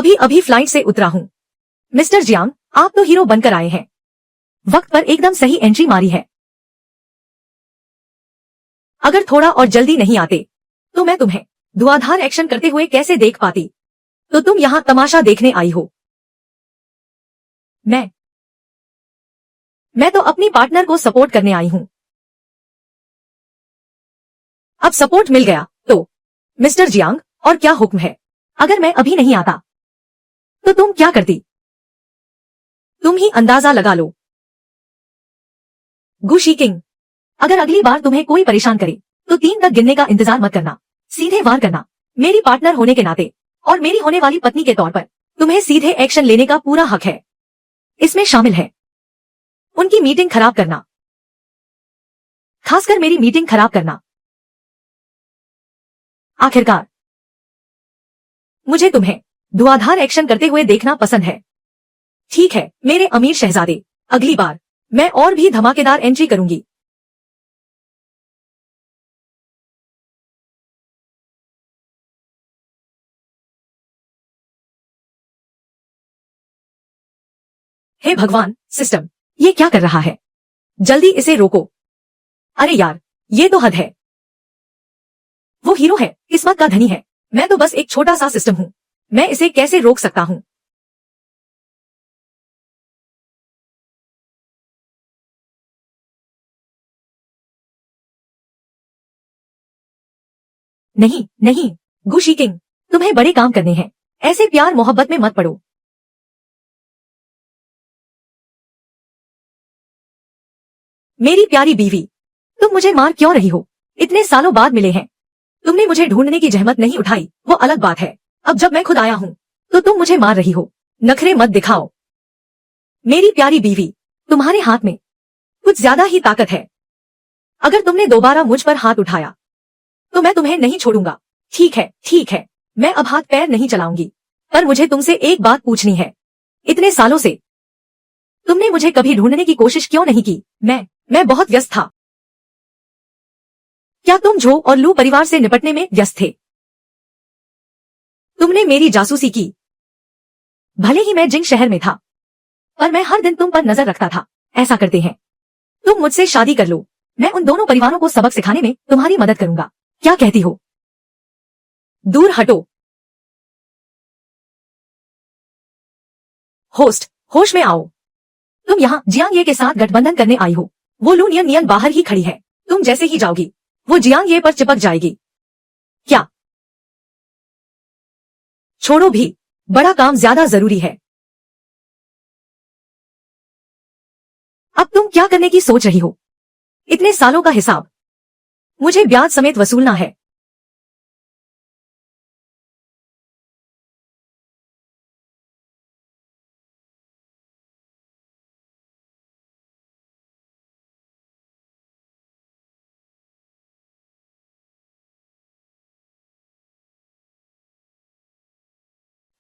अभी अभी फ्लाइट से उतरा हूँ। मिस्टर जियांग, आप तो हीरो बनकर आए हैं। वक्त पर एकदम सही एंट्री मारी है। अगर थोड़ा और जल्दी नहीं आते तो मैं तुम्हें धुआंधार एक्शन करते हुए कैसे देख पाती। तो तुम यहाँ तमाशा देखने आई हो। मैं तो अपनी पार्टनर को सपोर्ट करने आई हूँ। अब सपोर्ट मिल गया तो मिस्टर जियांग, और क्या हुक्म है? अगर मैं अभी नहीं आता तो तुम क्या करती? तुम ही अंदाजा लगा लो। गु शीकिंग, अगर अगली बार तुम्हें कोई परेशान करे तो 3 तक गिनने का इंतजार मत करना, सीधे वार करना। मेरी पार्टनर होने के नाते और मेरी होने वाली पत्नी के तौर पर तुम्हें सीधे एक्शन लेने का पूरा हक है। इसमें शामिल है उनकी मीटिंग खराब करना, खासकर मेरी मीटिंग खराब करना। आखिरकार मुझे तुम्हें धुआंधार एक्शन करते हुए देखना पसंद है। ठीक है मेरे अमीर शहजादे, अगली बार मैं और भी धमाकेदार एंट्री करूंगी। हे भगवान, सिस्टम ये क्या कर रहा है? जल्दी इसे रोको। अरे यार, ये तो हद है। वो हीरो है, किस्मत का धनी है। मैं तो बस एक छोटा सा सिस्टम हूँ। मैं इसे कैसे रोक सकता हूँ? नहीं नहीं, गु शीकिंग, तुम्हें बड़े काम करने हैं। ऐसे प्यार मोहब्बत में मत पड़ो। मेरी प्यारी बीवी, तुम मुझे मार क्यों रही हो? इतने सालों बाद मिले हैं, तुमने मुझे ढूंढने की जहमत नहीं उठाई, वो अलग बात है। अब जब मैं खुद आया हूँ तो तुम मुझे मार रही हो। नखरे मत दिखाओ। मेरी प्यारी बीवी, तुम्हारे हाथ में कुछ ज्यादा ही ताकत है। अगर तुमने दोबारा मुझ पर हाथ उठाया तो मैं तुम्हें नहीं छोड़ूंगा। ठीक है, मैं अब हाथ पैर नहीं चलाऊंगी। पर मुझे तुमसे एक बात पूछनी है। इतने सालों से तुमने मुझे कभी ढूंढने की कोशिश क्यों नहीं की? मैं बहुत व्यस्त था। क्या तुम झो और लू परिवार से निपटने में व्यस्त थे? तुमने मेरी जासूसी की। भले ही मैं जिंग शहर में था, पर मैं हर दिन तुम पर नजर रखता था। ऐसा करते हैं, तुम मुझसे शादी कर लो। मैं उन दोनों परिवारों को सबक सिखाने में तुम्हारी मदद करूंगा। क्या कहती हो? दूर हटो। होस्ट, होश में आओ। तुम यहाँ जियांग ये के साथ गठबंधन करने आई हो। वो लू नियन नियन बाहर ही खड़ी है। तुम जैसे ही जाओगी वो जियांग ये पर चिपक जाएगी। क्या? छोड़ो भी, बड़ा काम ज्यादा जरूरी है। अब तुम क्या करने की सोच रही हो? इतने सालों का हिसाब मुझे ब्याज समेत वसूलना है।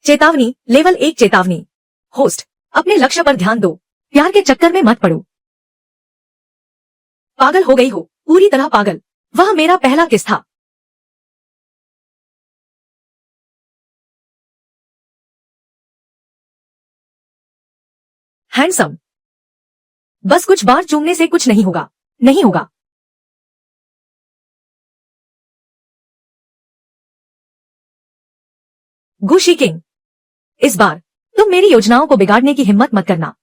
चेतावनी, लेवल 1 चेतावनी। होस्ट, अपने लक्ष्य पर ध्यान दो। प्यार के चक्कर में मत पड़ो। पागल हो गई हो, पूरी तरह पागल। वह मेरा पहला किस था। हैंडसम। बस कुछ बार चूमने से कुछ नहीं होगा। नहीं होगा। गु शीकिंग, इस बार तुम मेरी योजनाओं को बिगाड़ने की हिम्मत मत करना।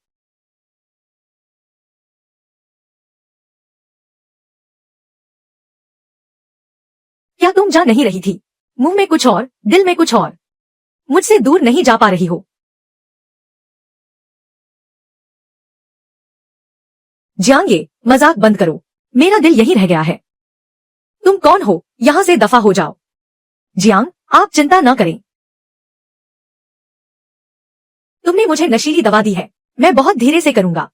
क्या तुम जा नहीं रही थी? मुंह में कुछ और, दिल में कुछ और। मुझसे दूर नहीं जा पा रही हो। जियांग, ये मजाक बंद करो। मेरा दिल यही रह गया है। तुम कौन हो? यहाँ से दफा हो जाओ। जियांग, आप चिंता न करें। तुमने मुझे नशीली दवा दी है। मैं बहुत धीरे से करूंगा।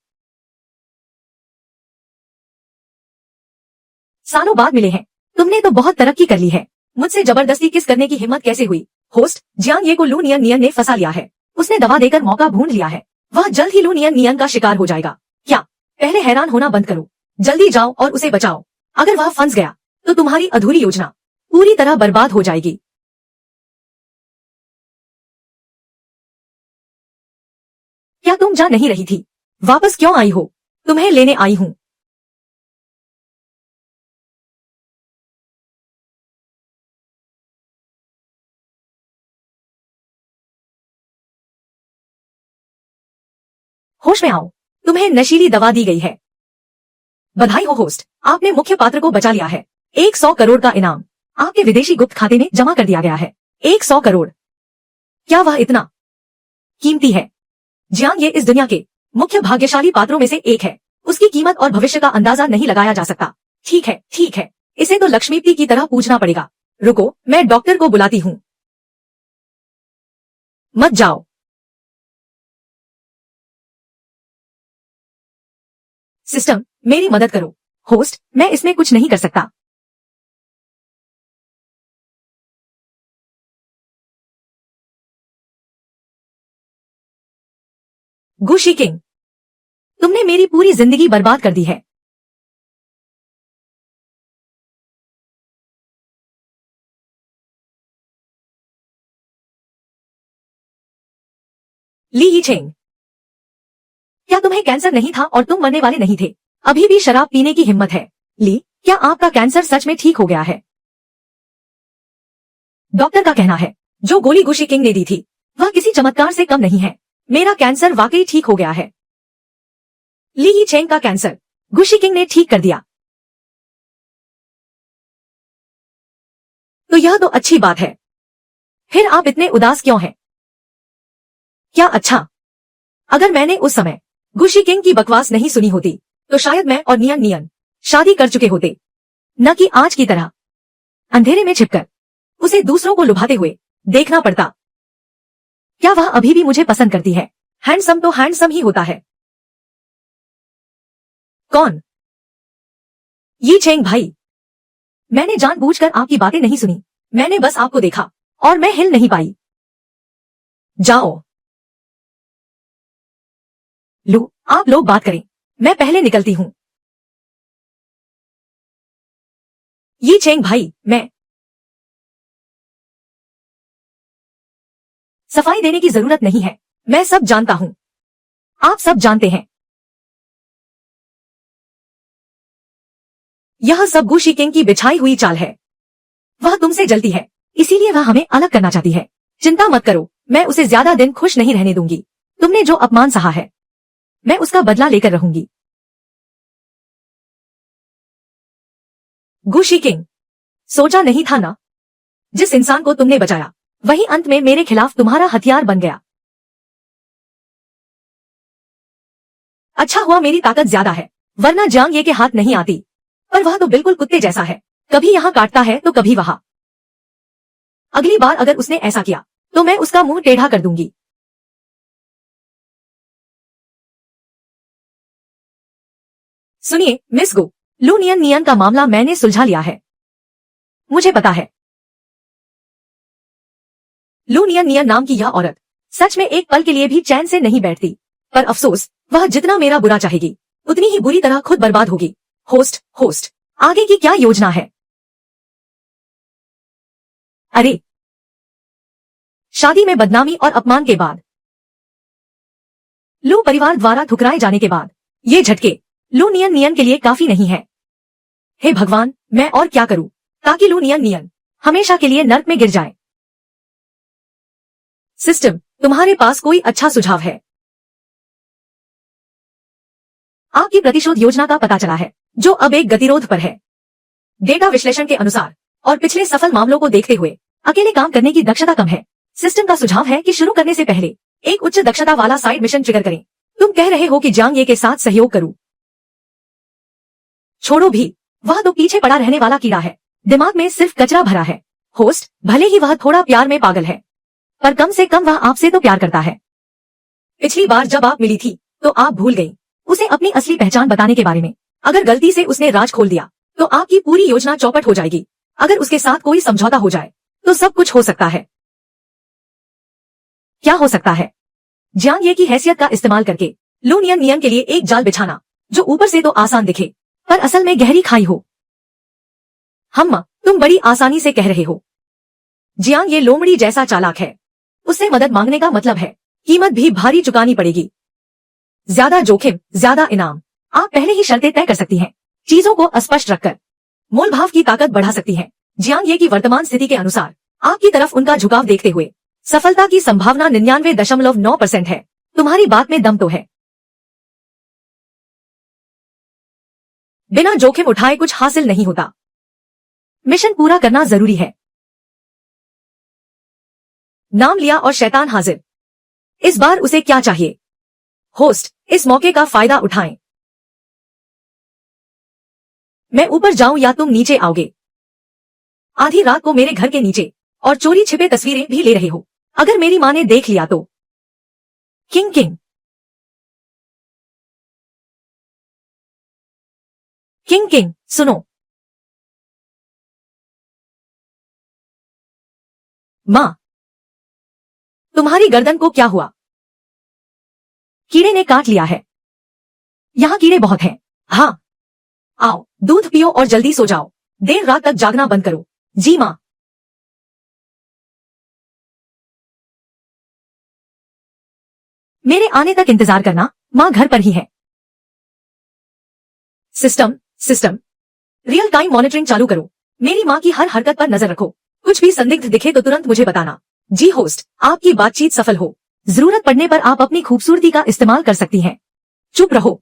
सालों बाद मिले हैं, तुमने तो बहुत तरक्की कर ली है। मुझसे जबरदस्ती किस करने की हिम्मत कैसे हुई? होस्ट, जियांग ये को लू नियन नियन ने फंसा लिया है। उसने दवा देकर मौका ढूंढ लिया है। वह जल्द ही लू नियन नियन का शिकार हो जाएगा। क्या? पहले हैरान होना बंद करो। जल्दी जाओ और उसे बचाओ। अगर वह फंस गया तो तुम्हारी अधूरी योजना पूरी तरह बर्बाद हो जाएगी। क्या तुम जा नहीं रही थी? वापस क्यों आई हो? तुम्हें लेने आई हूं। होश में आओ, तुम्हें नशीली दवा दी गई है। बधाई हो होस्ट, आपने मुख्य पात्र को बचा लिया है। 100 करोड़ का इनाम आपके विदेशी गुप्त खाते में जमा कर दिया गया है। 100 करोड़, क्या वह इतना कीमती है? जियांग ये इस दुनिया के मुख्य भाग्यशाली पात्रों में से एक है। उसकी कीमत और भविष्य का अंदाजा नहीं लगाया जा सकता। ठीक है, ठीक है, इसे तो लक्ष्मीपति की तरह पूछना पड़ेगा। रुको, मैं डॉक्टर को बुलाती हूँ। मत जाओ। सिस्टम, मेरी मदद करो। होस्ट, मैं इसमें कुछ नहीं कर सकता। गुशी किंग, तुमने मेरी पूरी जिंदगी बर्बाद कर दी है। ली यीचेंग, क्या तुम्हें कैंसर नहीं था और तुम मरने वाले नहीं थे? अभी भी शराब पीने की हिम्मत है? ली, क्या आपका कैंसर सच में ठीक हो गया है? डॉक्टर का कहना है जो गोली गुशी किंग ने दी थी वह किसी चमत्कार से कम नहीं है। मेरा कैंसर वाकई ठीक हो गया है। ली यीचेंग का कैंसर गुशी किंग ने ठीक कर दिया। तो यह तो अच्छी बात है। फिर आप इतने उदास क्यों हैं? क्या अच्छा, अगर मैंने उस समय गुशी किंग की बकवास नहीं सुनी होती तो शायद मैं और नियन नियन शादी कर चुके होते, न कि आज की तरह अंधेरे में छिपकर उसे दूसरों को लुभाते हुए देखना पड़ता। क्या वह अभी भी मुझे पसंद करती है? हैंडसम तो हैंडसम ही होता है। कौन? यीचेंग भाई, मैंने जानबूझकर आपकी बातें नहीं सुनी। मैंने बस आपको देखा और मैं हिल नहीं पाई। जाओ। लो, आप लोग बात करें, मैं पहले निकलती हूँ। यीचेंग भाई, मैं सफाई देने की जरूरत नहीं है। मैं सब जानता हूँ। आप सब जानते हैं। यह सब गुशी किंग की बिछाई हुई चाल है। वह तुमसे जलती है, इसीलिए वह हमें अलग करना चाहती है। चिंता मत करो, मैं उसे ज्यादा दिन खुश नहीं रहने दूंगी। तुमने जो अपमान सहा है मैं उसका बदला लेकर रहूंगी। गुशी किंग, सोचा नहीं था ना, जिस इंसान को तुमने बचाया वही अंत में मेरे खिलाफ तुम्हारा हथियार बन गया। अच्छा हुआ मेरी ताकत ज्यादा है, वरना जियांग ये के हाथ नहीं आती। पर वह तो बिल्कुल कुत्ते जैसा है, कभी यहाँ काटता है तो कभी वहां। अगली बार अगर उसने ऐसा किया तो मैं उसका मुंह टेढ़ा कर दूंगी। सुनिए मिस गो, लू नियन नियन का मामला मैंने सुलझा लिया है। मुझे पता है लू नियन नियन नाम की यह औरत सच में एक पल के लिए भी चैन से नहीं बैठती। पर अफसोस, वह जितना मेरा बुरा चाहेगी उतनी ही बुरी तरह खुद बर्बाद होगी। होस्ट, आगे की क्या योजना है? अरे, शादी में बदनामी और अपमान के बाद, लू परिवार द्वारा ठुकराए जाने के बाद ये झटके लू नियन नियन के लिए काफी नहीं है। हे भगवान, मैं और क्या करूं ताकि लू नियन नियन हमेशा के लिए नर्क में गिर जाए। सिस्टम, तुम्हारे पास कोई अच्छा सुझाव है? आपकी प्रतिशोध योजना का पता चला है जो अब एक गतिरोध पर है। डेटा विश्लेषण के अनुसार और पिछले सफल मामलों को देखते हुए अकेले काम करने की दक्षता कम है। सिस्टम का सुझाव है कि शुरू करने से पहले एक उच्च दक्षता वाला साइड मिशन ट्रिगर करें। तुम कह रहे हो कि जियांग ये के साथ सहयोग करूं? छोड़ो भी, वह तो पीछे पड़ा रहने वाला कीड़ा है, दिमाग में सिर्फ कचरा भरा है। होस्ट, भले ही वह थोड़ा प्यार में पागल है पर कम से कम वह आपसे तो प्यार करता है। पिछली बार जब आप मिली थी तो आप भूल गई उसे अपनी असली पहचान बताने के बारे में। अगर गलती से उसने राज खोल दिया तो आपकी पूरी योजना चौपट हो जाएगी। अगर उसके साथ कोई समझौता हो जाए तो सब कुछ हो सकता है। क्या हो सकता है? जियांग ये की हैसियत का इस्तेमाल करके लू नियन नियन के लिए एक जाल बिछाना जो ऊपर से तो आसान दिखे पर असल में गहरी खाई हो। तुम बड़ी आसानी से कह रहे हो। जियांग ये लोमड़ी जैसा चालाक है, उससे मदद मांगने का मतलब है कीमत भी भारी चुकानी पड़ेगी। ज्यादा जोखिम, ज्यादा इनाम। आप पहले ही शर्तें तय कर सकती हैं, चीजों को अस्पष्ट रखकर मोल भाव की ताकत बढ़ा सकती हैं। जियांग ये की वर्तमान स्थिति के अनुसार आपकी तरफ उनका झुकाव देखते हुए सफलता की संभावना 99.9% है। तुम्हारी बात में दम तो है। बिना जोखिम उठाए कुछ हासिल नहीं होता। मिशन पूरा करना जरूरी है। नाम लिया और शैतान हाजिर। इस बार उसे क्या चाहिए? होस्ट, इस मौके का फायदा उठाएं। मैं ऊपर जाऊं या तुम नीचे आओगे? आधी रात को मेरे घर के नीचे और चोरी छिपे तस्वीरें भी ले रहे हो। अगर मेरी मां ने देख लिया तो? किंग किंग किंग किंग सुनो। मां, तुम्हारी गर्दन को क्या हुआ? कीड़े ने काट लिया है। यहाँ कीड़े बहुत हैं। हाँ, आओ दूध पियो और जल्दी सो जाओ। देर रात तक जागना बंद करो। जी मां। मेरे आने तक इंतजार करना, मां घर पर ही है। System system real time monitoring चालू करो। मेरी मां की हर हरकत पर नजर रखो। कुछ भी संदिग्ध दिखे तो तुरंत मुझे बताना। जी होस्ट, आपकी बातचीत सफल हो। जरूरत पड़ने पर आप अपनी खूबसूरती का इस्तेमाल कर सकती हैं। चुप रहो।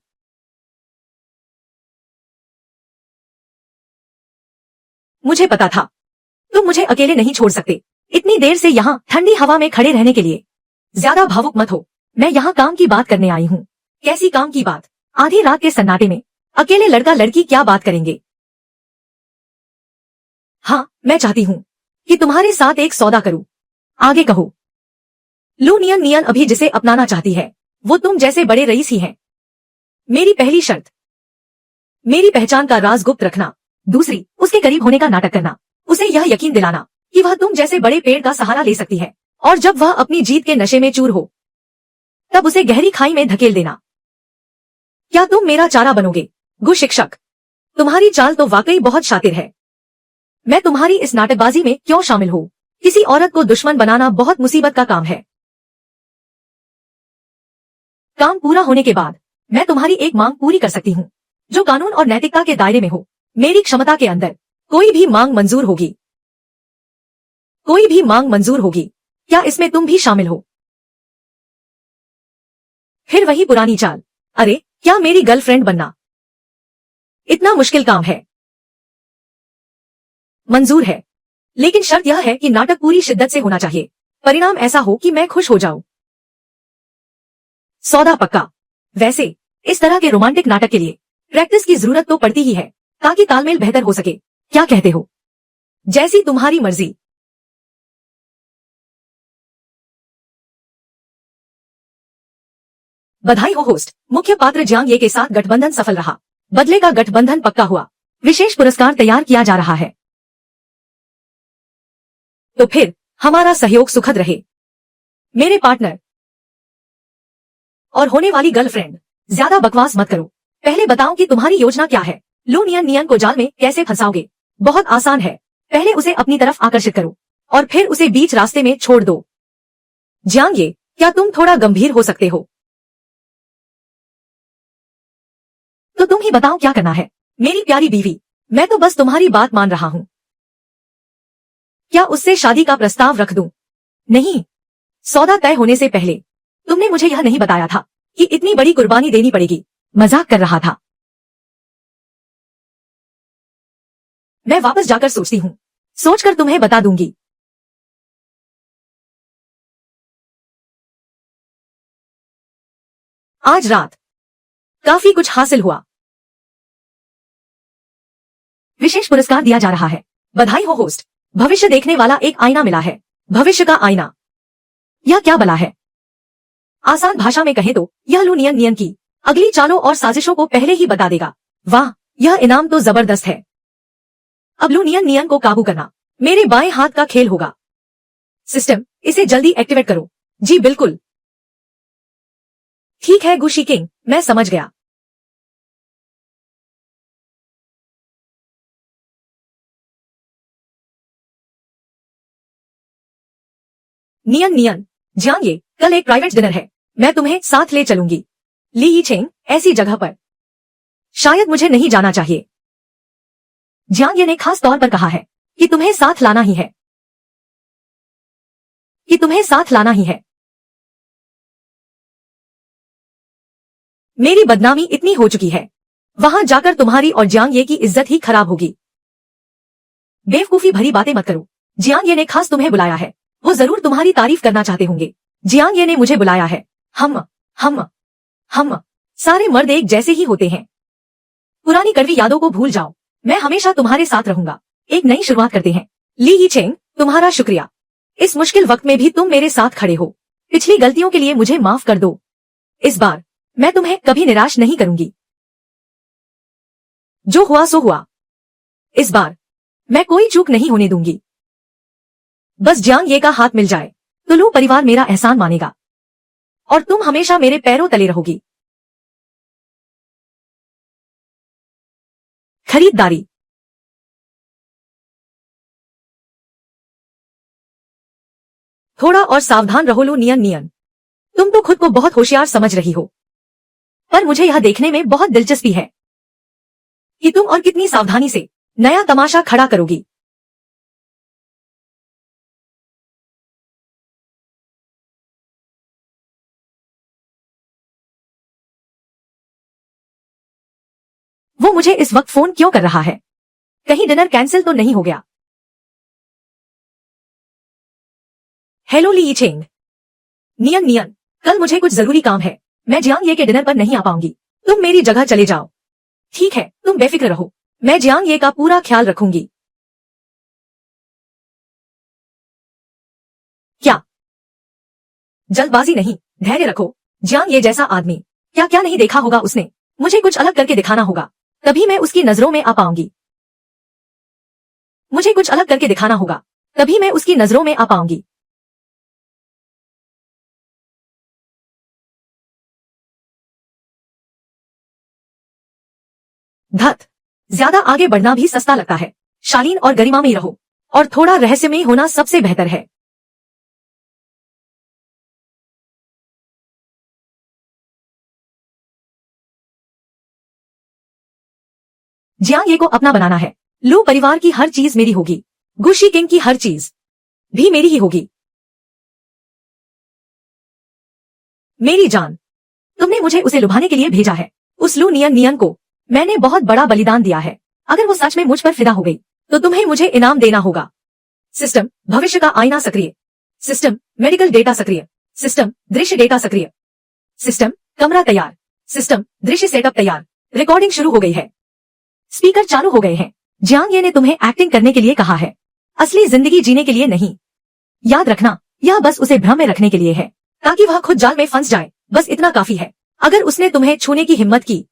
मुझे पता था तुम मुझे अकेले नहीं छोड़ सकते। इतनी देर से यहाँ ठंडी हवा में खड़े रहने के लिए। ज्यादा भावुक मत हो। मैं यहाँ काम की बात करने आई हूँ। कैसी काम की बात? आधी रात के सन्नाटे में अकेले लड़का लड़की क्या बात करेंगे? हाँ, मैं चाहती हूँ कि तुम्हारे साथ एक सौदा करूँ। आगे कहो। लू नियन नियन अभी जिसे अपनाना चाहती है वो तुम जैसे बड़े रईस ही हैं। मेरी पहली शर्त, मेरी पहचान का राज गुप्त रखना। दूसरी, उसके करीब होने का नाटक करना। उसे यह यकीन दिलाना कि वह तुम जैसे बड़े पेड़ का सहारा ले सकती है। और जब वह अपनी जीत के नशे में चूर हो तब उसे गहरी खाई में धकेल देना। क्या तुम मेरा चारा बनोगे? गु शिक्षक, तुम्हारी चाल तो वाकई बहुत शातिर है। मैं तुम्हारी इस नाटकबाजी में क्यों शामिल हूँ? किसी औरत को दुश्मन बनाना बहुत मुसीबत का काम है। काम पूरा होने के बाद मैं तुम्हारी एक मांग पूरी कर सकती हूँ जो कानून और नैतिकता के दायरे में हो। मेरी क्षमता के अंदर कोई भी मांग मंजूर होगी। कोई भी मांग मंजूर होगी। क्या इसमें तुम भी शामिल हो? फिर वही पुरानी चाल। अरे, क्या मेरी गर्लफ्रेंड बनना इतना मुश्किल काम है? मंजूर है, लेकिन शर्त यह है कि नाटक पूरी शिद्दत से होना चाहिए। परिणाम ऐसा हो कि मैं खुश हो जाऊं। सौदा पक्का। वैसे इस तरह के रोमांटिक नाटक के लिए प्रैक्टिस की जरूरत तो पड़ती ही है ताकि तालमेल बेहतर हो सके। क्या कहते हो? जैसी तुम्हारी मर्जी। बधाई हो होस्ट, मुख्य पात्र जियांग ये के साथ गठबंधन सफल रहा। बदले का गठबंधन पक्का हुआ। विशेष पुरस्कार तैयार किया जा रहा है। तो फिर हमारा सहयोग सुखद रहे। मेरे पार्टनर और होने वाली गर्लफ्रेंड, ज्यादा बकवास मत करो। पहले बताओ कि तुम्हारी योजना क्या है। लू नियन नियन को जाल में कैसे फंसाओगे? बहुत आसान है। पहले उसे अपनी तरफ आकर्षित करो और फिर उसे बीच रास्ते में छोड़ दो। जियांग ये, क्या तुम थोड़ा गंभीर हो सकते हो? तो तुम ही बताओ क्या करना है। मेरी प्यारी बीवी, मैं तो बस तुम्हारी बात मान रहा हूँ। क्या उससे शादी का प्रस्ताव रख दूं? नहीं, सौदा तय होने से पहले तुमने मुझे यह नहीं बताया था कि इतनी बड़ी कुर्बानी देनी पड़ेगी। मजाक कर रहा था। मैं वापस जाकर सोचती हूँ। सोचकर तुम्हें बता दूंगी। आज रात काफी कुछ हासिल हुआ। विशेष पुरस्कार दिया जा रहा है। बधाई हो होस्ट, भविष्य देखने वाला एक आईना मिला है। भविष्य का आईना? यह क्या बला है? आसान भाषा में कहें तो यह लू नियन नियन की अगली चालों और साजिशों को पहले ही बता देगा। वाह, यह इनाम तो जबरदस्त है। अब लू नियन नियन को काबू करना मेरे बाएं हाथ का खेल होगा। सिस्टम, इसे जल्दी एक्टिवेट करो। जी बिल्कुल। ठीक है गुशी किंग, मैं समझ गया। नियन नियन, जियांग ये, कल एक प्राइवेट डिनर है। मैं तुम्हें साथ ले चलूंगी। ली यीचेंग, ऐसी जगह पर शायद मुझे नहीं जाना चाहिए। जियांग ये ने खास तौर पर कहा है कि तुम्हें साथ लाना ही है, कि तुम्हें साथ लाना ही है। मेरी बदनामी इतनी हो चुकी है, वहां जाकर तुम्हारी और जियांग ये की इज्जत ही खराब होगी। बेवकूफी भरी बातें मत करो। जियांग ये ने खास तुम्हें बुलाया है, वो जरूर तुम्हारी तारीफ करना चाहते होंगे। जियांग ये ने मुझे बुलाया है। हम सारे मर्द एक जैसे ही होते हैं। पुरानी कड़वी यादों को भूल जाओ, मैं हमेशा तुम्हारे साथ रहूंगा। एक नई शुरुआत करते हैं। ली यीचेंग, तुम्हारा शुक्रिया। इस मुश्किल वक्त में भी तुम मेरे साथ खड़े हो। पिछली गलतियों के लिए मुझे माफ कर दो। इस बार मैं तुम्हें कभी निराश नहीं करूंगी। जो हुआ सो हुआ। इस बार मैं कोई चूक नहीं होने दूंगी। बस जियांग ये का हाथ मिल जाए तो लू परिवार मेरा एहसान मानेगा और तुम हमेशा मेरे पैरों तले रहोगी। खरीदारी। थोड़ा और सावधान रहो लू नियन। तुम तो खुद को बहुत होशियार समझ रही हो, पर मुझे यह देखने में बहुत दिलचस्पी है कि तुम और कितनी सावधानी से नया तमाशा खड़ा करोगी। वो मुझे इस वक्त फोन क्यों कर रहा है? कहीं डिनर कैंसिल तो नहीं हो गया? हेलो ली यीचेंग। नियन, कल मुझे कुछ जरूरी काम है। मैं जियांग ये के डिनर पर नहीं आ पाऊंगी। तुम मेरी जगह चले जाओ। ठीक है, तुम बेफिक्र रहो, मैं जियांग ये का पूरा ख्याल रखूंगी। क्या? जल्दबाजी नहीं, धैर्य रखो। जियांग ये जैसा आदमी क्या क्या नहीं देखा होगा उसने। मुझे कुछ अलग करके दिखाना होगा, तभी मैं उसकी नजरों में आ पाऊंगी। मुझे कुछ अलग करके दिखाना होगा, तभी मैं उसकी नजरों में आ पाऊंगी। धत, ज्यादा आगे बढ़ना भी सस्ता लगता है। शालीन और गरिमा में रहो, और थोड़ा रहस्यमय होना सबसे बेहतर है। जियांग ये को अपना बनाना है। लू परिवार की हर चीज मेरी होगी। गुशी किंग की हर चीज भी मेरी ही होगी। मेरी जान, तुमने मुझे उसे लुभाने के लिए भेजा है। उस लू नियन को मैंने बहुत बड़ा बलिदान दिया है। अगर वो सच में मुझ पर फिदा हो गई तो तुम्हें मुझे इनाम देना होगा। सिस्टम भविष्य का आईना सक्रिय। सिस्टम मेडिकल डेटा सक्रिय। सिस्टम दृश्य डेटा सक्रिय। सिस्टम कमरा तैयार। सिस्टम दृश्य सेटअप तैयार। रिकॉर्डिंग शुरू हो गई है। स्पीकर चालू हो गए हैं। जियांग ये ने तुम्हें एक्टिंग करने के लिए कहा है, असली जिंदगी जीने के लिए नहीं। याद रखना, यह बस उसे भ्रम में रखने के लिए है, ताकि वह खुद जाल में फंस जाए। बस इतना काफी है। अगर उसने तुम्हें छूने की हिम्मत की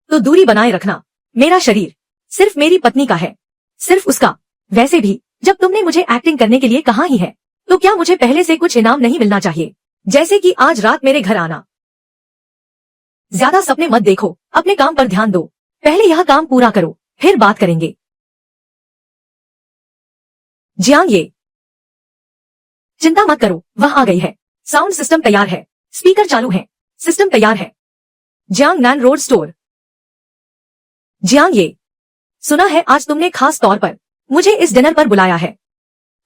तो दूरी बनाए रखना। मेरा शरीर सिर्फ मेरी पत्नी का है, सिर्फ उसका। वैसे भी जब तुमने मुझे एक्टिंग करने के लिए कहा ही है, तो क्या मुझे पहले से कुछ इनाम नहीं मिलना चाहिए? जैसे कि आज रात मेरे घर आना। ज्यादा सपने मत देखो, अपने काम पर ध्यान दो। पहले यह काम पूरा करो, फिर बात करेंगे। जियांग ये, चिंता मत करो, वह आ गई है। साउंड सिस्टम तैयार है, स्पीकर चालू है, सिस्टम तैयार है। जियांग नैन रोड स्टोर। जियांग ये, सुना है आज तुमने खास तौर पर मुझे इस डिनर पर बुलाया है।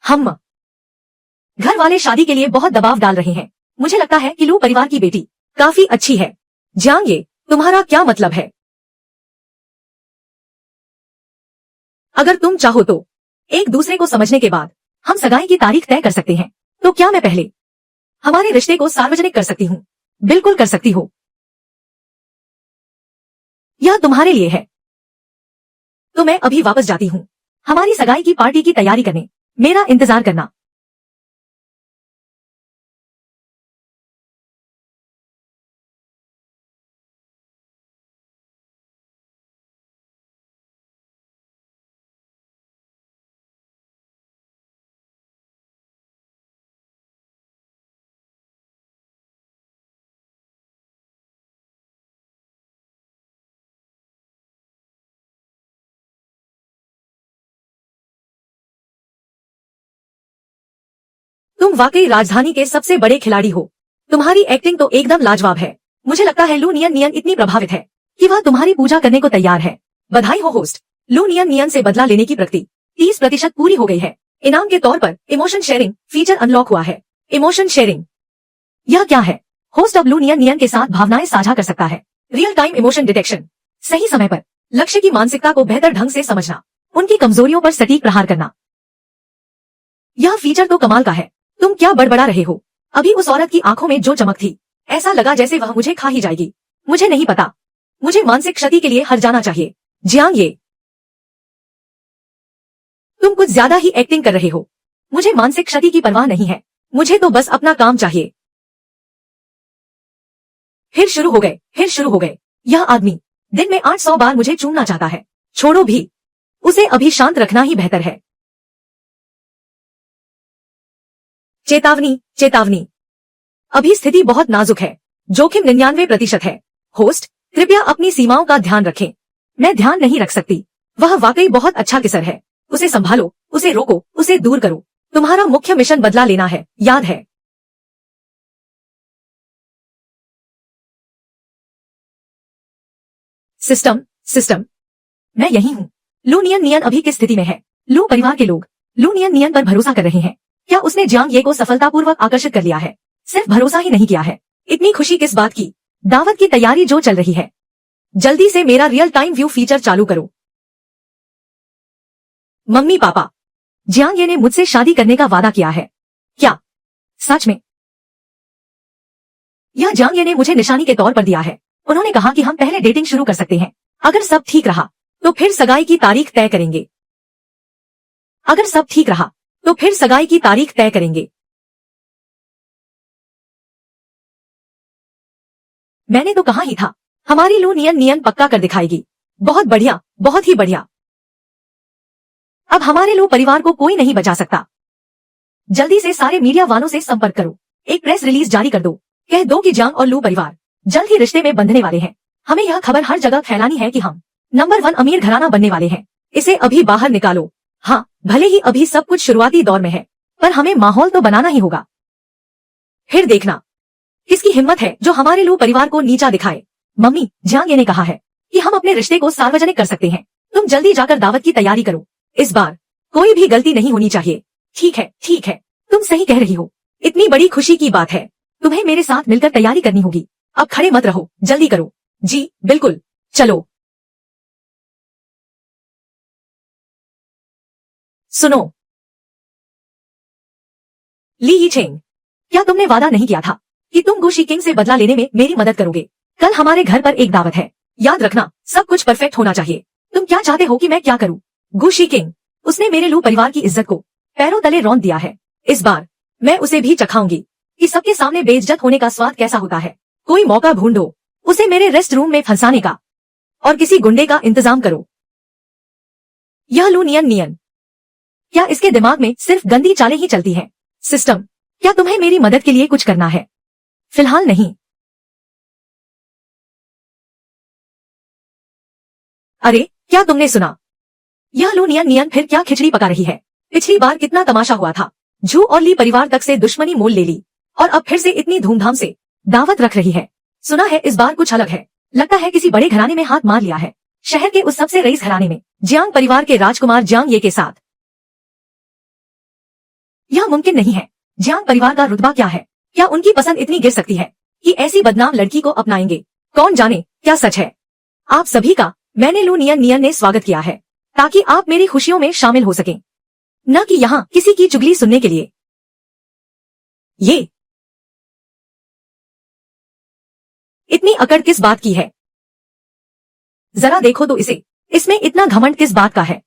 हम घर वाले शादी के लिए बहुत दबाव डाल रहे हैं। मुझे लगता है कि लू परिवार की बेटी काफी अच्छी है। जियांग ये, तुम्हारा क्या मतलब है? अगर तुम चाहो तो एक दूसरे को समझने के बाद हम सगाई की तारीख तय कर सकते हैं। तो क्या मैं पहले हमारे रिश्ते को सार्वजनिक कर सकती हूँ? बिल्कुल कर सकती हो। यह तुम्हारे लिए है। तो मैं अभी वापस जाती हूँ। हमारी सगाई की पार्टी की तैयारी करने मेरा इंतजार करना। तुम वाकई राजधानी के सबसे बड़े खिलाड़ी हो। तुम्हारी एक्टिंग तो एकदम लाजवाब है। मुझे लगता है लू नियन नियन इतनी प्रभावित है कि वह तुम्हारी पूजा करने को तैयार है। बधाई हो होस्ट, लू नियन नियन से बदला लेने की प्रक्रिया 30% पूरी हो गई है। इनाम के तौर पर इमोशन शेयरिंग फीचर अनलॉक हुआ है। इमोशन शेयरिंग, यह क्या है? होस्ट अब लू नियन नियन के साथ भावनाएं साझा कर सकता है। रियल टाइम इमोशन डिटेक्शन, सही समय पर लक्ष्य की मानसिकता को बेहतर ढंग से समझना, उनकी कमजोरियों पर सटीक प्रहार करना। यह फीचर तो कमाल का है। तुम क्या बड़बड़ा रहे हो? अभी उस औरत की आंखों में जो चमक थी, ऐसा लगा जैसे वह मुझे खा ही जाएगी। मुझे नहीं पता, मुझे मानसिक क्षति के लिए हर जाना चाहिए। जियांग ये, तुम कुछ ज्यादा ही एक्टिंग कर रहे हो। मुझे मानसिक क्षति की परवाह नहीं है, मुझे तो बस अपना काम चाहिए। फिर शुरू हो गए। यह आदमी दिन में 800 बार मुझे चूमना चाहता है। छोड़ो भी, उसे अभी शांत रखना ही बेहतर है। चेतावनी, चेतावनी, अभी स्थिति बहुत नाजुक है। जोखिम 99% है। होस्ट, कृपया अपनी सीमाओं का ध्यान रखें। मैं ध्यान नहीं रख सकती। वह वाकई बहुत अच्छा किसर है। उसे संभालो, उसे रोको, उसे दूर करो। तुम्हारा मुख्य मिशन बदला लेना है, याद है? सिस्टम, मैं यही हूँ। लू नियन नियन अभी किस स्थिति में है? लू परिवार के लोग लू नियन नियन पर भरोसा कर रहे हैं। क्या उसने जियांग ये को सफलतापूर्वक आकर्षित कर लिया है? सिर्फ भरोसा ही नहीं किया है। इतनी खुशी किस बात की? दावत की तैयारी जो चल रही है। जल्दी से मेरा रियल टाइम व्यू फीचर चालू करो। मम्मी पापा, जियांग ये ने मुझसे शादी करने का वादा किया है। क्या सच में? यह जियांग ये ने मुझे निशानी के तौर पर दिया है। उन्होंने कहा कि हम पहले डेटिंग शुरू कर सकते हैं। अगर सब ठीक रहा तो फिर सगाई की तारीख तय करेंगे। अगर सब ठीक रहा तो फिर सगाई की तारीख तय करेंगे। मैंने तो कहा ही था, हमारी लू नियन नियन पक्का कर दिखाएगी। बहुत बढ़िया, बहुत ही बढ़िया। अब हमारे लू परिवार को कोई नहीं बचा सकता। जल्दी से सारे मीडिया वालों से संपर्क करो। एक प्रेस रिलीज जारी कर दो। कह दो कि जियांग और लू परिवार जल्द ही रिश्ते में बंधने वाले हैं। हमें यह खबर हर जगह फैलानी है कि हम नंबर 1 अमीर घराना बनने वाले हैं। इसे अभी बाहर निकालो। हाँ, भले ही अभी सब कुछ शुरुआती दौर में है, पर हमें माहौल तो बनाना ही होगा। फिर देखना किसकी हिम्मत है जो हमारे लू परिवार को नीचा दिखाए। मम्मी, जियांग ये ने कहा है कि हम अपने रिश्ते को सार्वजनिक कर सकते हैं। तुम जल्दी जाकर दावत की तैयारी करो। इस बार कोई भी गलती नहीं होनी चाहिए। ठीक है, तुम सही कह रही हो। इतनी बड़ी खुशी की बात है, तुम्हें मेरे साथ मिलकर तैयारी करनी होगी। अब खड़े मत रहो, जल्दी करो। जी बिल्कुल, चलो। सुनो ली यीचेंग, क्या तुमने वादा नहीं किया था कि तुम गुशी किंग से बदला लेने में मेरी मदद करोगे? कल हमारे घर पर एक दावत है, याद रखना सब कुछ परफेक्ट होना चाहिए। तुम क्या चाहते हो कि मैं क्या करूं? गुशी किंग, उसने मेरे लू परिवार की इज्जत को पैरों तले रौंद दिया है। इस बार मैं उसे भी चखाऊंगी कि सबके सामने बेइज्जत होने का स्वाद कैसा होता है। कोई मौका ढूंढो, उसे मेरे रेस्ट रूम में फंसाने का, और किसी गुंडे का इंतजाम करो। यह लू नियन नियन, क्या इसके दिमाग में सिर्फ गंदी चालें ही चलती हैं? सिस्टम, क्या तुम्हें मेरी मदद के लिए कुछ करना है? फिलहाल नहीं। अरे, क्या तुमने सुना? यह लू नियन नियन फिर क्या खिचड़ी पका रही है? पिछली बार कितना तमाशा हुआ था। जू और ली परिवार तक से दुश्मनी मोल ले ली, और अब फिर से इतनी धूमधाम से दावत रख रही है। सुना है इस बार कुछ अलग है। लगता है किसी बड़े घराने में हाथ मार लिया है। शहर के उस सबसे रईस घराने में, जियांग परिवार के राजकुमार जियांग ये के साथ। यह मुमकिन नहीं है। जियांग परिवार का रुतबा क्या है? क्या उनकी पसंद इतनी गिर सकती है कि ऐसी बदनाम लड़की को अपनाएंगे? कौन जाने क्या सच है। आप सभी का मैंने लू नियन नियन ने स्वागत किया है, ताकि आप मेरी खुशियों में शामिल हो सकें, न कि यहाँ किसी की चुगली सुनने के लिए। ये इतनी अकड़ किस बात की है? जरा देखो तो इसे, इसमें इतना घमंड किस बात का है?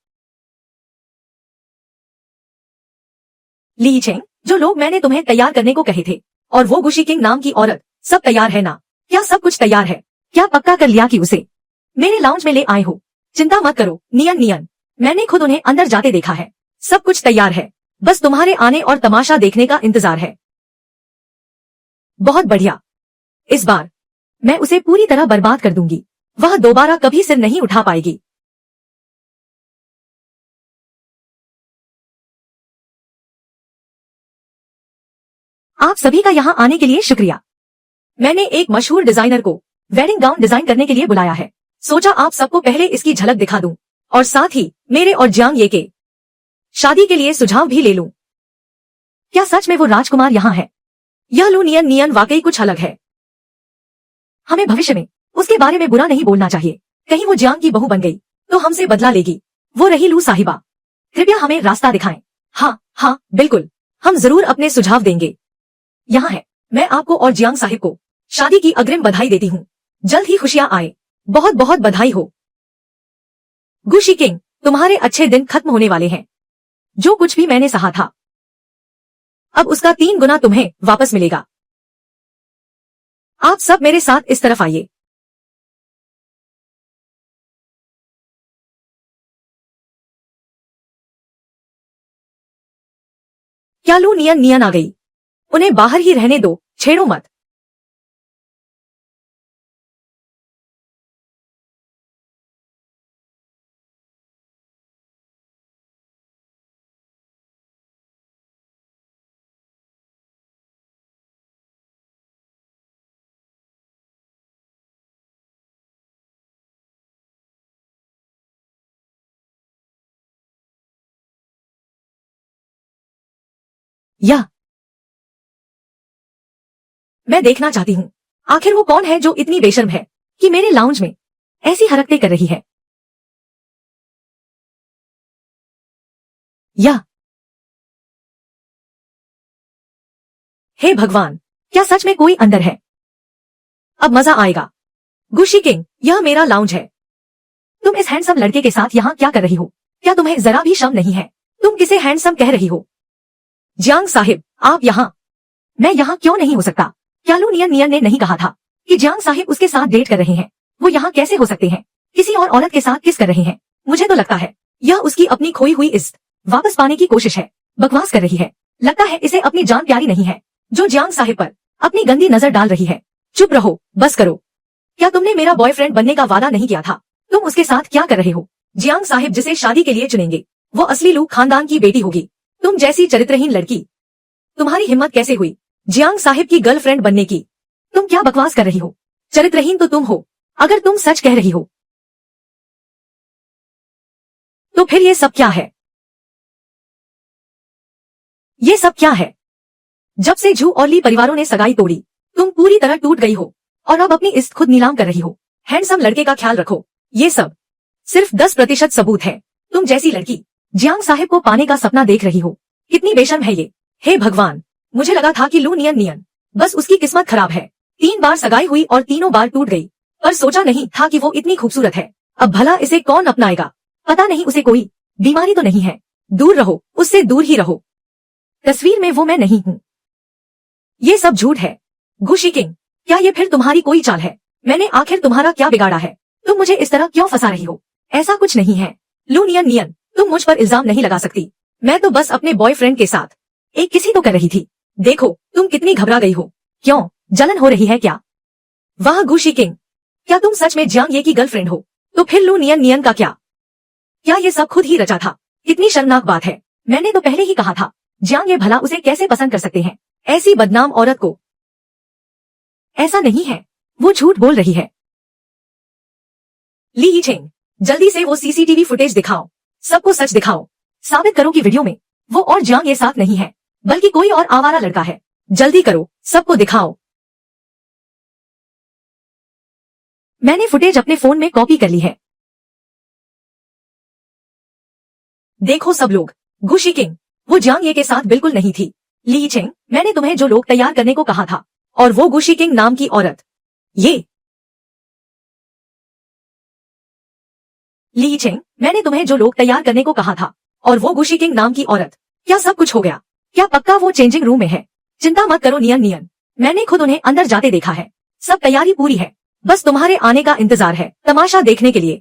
ली यीचेंग, जो लोग मैंने तुम्हें तैयार करने को कहे थे, और वो गुशी किंग नाम की औरत, सब तैयार है ना? क्या सब कुछ तैयार है? क्या पक्का कर लिया कि उसे मेरे लाउंज में ले आए हो? चिंता मत करो नियन नियन, मैंने खुद उन्हें अंदर जाते देखा है। सब कुछ तैयार है, बस तुम्हारे आने और तमाशा देखने का इंतजार है। बहुत बढ़िया। इस बार मैं उसे पूरी तरह बर्बाद कर दूंगी। वह दोबारा कभी सिर नहीं उठा पाएगी। आप सभी का यहाँ आने के लिए शुक्रिया। मैंने एक मशहूर डिजाइनर को वेडिंग गाउन डिजाइन करने के लिए बुलाया है। सोचा आप सबको पहले इसकी झलक दिखा दूं और साथ ही मेरे और जियांग ये के शादी के लिए सुझाव भी ले लूं। क्या सच में वो राजकुमार यहाँ है? यह लू नियन नियन वाकई कुछ अलग है। हमें भविष्य में उसके बारे में बुरा नहीं बोलना चाहिए। कहीं वो जियांग की बहू बन गई तो हमसे बदला लेगी। वो रही लू साहिबा, कृपया हमें रास्ता दिखाएं। हाँ हाँ बिल्कुल, हम जरूर अपने सुझाव देंगे। यहाँ है, मैं आपको और जियांग साहिब को शादी की अग्रिम बधाई देती हूँ। जल्द ही खुशियां आए। बहुत बहुत बधाई हो। गुशी किंग, तुम्हारे अच्छे दिन खत्म होने वाले हैं। जो कुछ भी मैंने सहा था अब उसका 3 गुना तुम्हें वापस मिलेगा। आप सब मेरे साथ इस तरफ आइए। क्या लू नियन नियन आ गई? उन्हें बाहर ही रहने दो, छेड़ो मत। या मैं देखना चाहती हूँ आखिर वो कौन है जो इतनी बेशर्म है कि मेरे लाउंज में ऐसी हरकतें कर रही है। या हे भगवान, क्या सच में कोई अंदर है? अब मजा आएगा। गुशी किंग, यह मेरा लाउंज है। तुम इस हैंडसम लड़के के साथ यहाँ क्या कर रही हो? क्या तुम्हें जरा भी शर्म नहीं है? तुम किसे हैंडसम कह रही हो? जियांग साहिब, आप यहाँ? मैं यहाँ क्यों नहीं हो सकता? क्या लू नियन नियन ने नहीं कहा था कि जियांग साहिब उसके साथ डेट कर रहे हैं? वो यहाँ कैसे हो सकते हैं? किसी और औरत के साथ किस कर रहे हैं? मुझे तो लगता है यह उसकी अपनी खोई हुई इज्जत वापस पाने की कोशिश है। बकवास कर रही है। लगता है इसे अपनी जान प्यारी नहीं है जो जियांग साहिब पर अपनी गंदी नजर डाल रही है। चुप रहो, बस करो। क्या तुमने मेरा बॉयफ्रेंड बनने का वादा नहीं किया था? तुम उसके साथ क्या कर रहे हो? जियांग साहिब जिसे शादी के लिए चुनेंगे वो असली लू खानदान की बेटी होगी। तुम जैसी चरित्रहीन लड़की, तुम्हारी हिम्मत कैसे हुई जियांग साहिब की गर्लफ्रेंड बनने की? तुम क्या बकवास कर रही हो? चरित्रहीन तो तुम हो। अगर तुम सच कह रही हो तो फिर ये सब क्या है? ये सब क्या है? जब से झू और ली परिवारों ने सगाई तोड़ी तुम पूरी तरह टूट गई हो और अब अपनी इज्जत खुद नीलाम कर रही हो। हैंडसम लड़के का ख्याल रखो। ये सब सिर्फ 10% सबूत है। तुम जैसी लड़की जियांग साहिब को पाने का सपना देख रही हो। कितनी बेशर्म है ये। हे भगवान, मुझे लगा था कि लू नियन नियन बस उसकी किस्मत खराब है। 3 बार सगाई हुई और तीनों बार टूट गई, पर सोचा नहीं था कि वो इतनी खूबसूरत है। अब भला इसे कौन अपनाएगा? पता नहीं उसे कोई बीमारी तो नहीं है। दूर रहो, उससे दूर ही रहो। तस्वीर में वो मैं नहीं हूँ। ये सब झूठ है। गुशी किंग, क्या ये फिर तुम्हारी कोई चाल है? मैंने आखिर तुम्हारा क्या बिगाड़ा है? तुम मुझे इस तरह क्यों फंसा रही हो? ऐसा कुछ नहीं है। लू नियन नियन, तुम मुझ पर इल्जाम नहीं लगा सकती। मैं तो बस अपने बॉयफ्रेंड के साथ एक किसी को कर रही थी। देखो तुम कितनी घबरा गई हो। क्यों, जलन हो रही है क्या? वाह गुशी किंग, क्या तुम सच में जियांग ये की गर्लफ्रेंड हो? तो फिर लू नियन नियन का क्या? क्या ये सब खुद ही रचा था? कितनी शर्मनाक बात है। मैंने तो पहले ही कहा था जियांग ये भला उसे कैसे पसंद कर सकते हैं? ऐसी बदनाम औरत को। ऐसा नहीं है, वो झूठ बोल रही है। ली यीचेंग, जल्दी से वो सीसीटीवी फुटेज दिखाओ। सबको सच दिखाओ। साबित करो कि वीडियो में वो और जियांग ये साथ नहीं है बल्कि कोई और आवारा लड़का है। जल्दी करो, सबको दिखाओ। मैंने फुटेज अपने फोन में कॉपी कर ली है। देखो सब लोग, गुशी किंग, वो जियांग ये के साथ बिल्कुल नहीं थी। ली यीचेंग, मैंने तुम्हें जो लोग तैयार करने को कहा था और वो गुशी किंग नाम की औरत। ये ली यीचेंग, मैंने तुम्हें जो लोग तैयार करने को कहा था और वो गुशी किंग नाम की औरत। क्या सब कुछ हो गया? क्या पक्का वो चेंजिंग रूम में है? चिंता मत करो नियन नियन, मैंने खुद उन्हें अंदर जाते देखा है। सब तैयारी पूरी है, बस तुम्हारे आने का इंतजार है तमाशा देखने के लिए।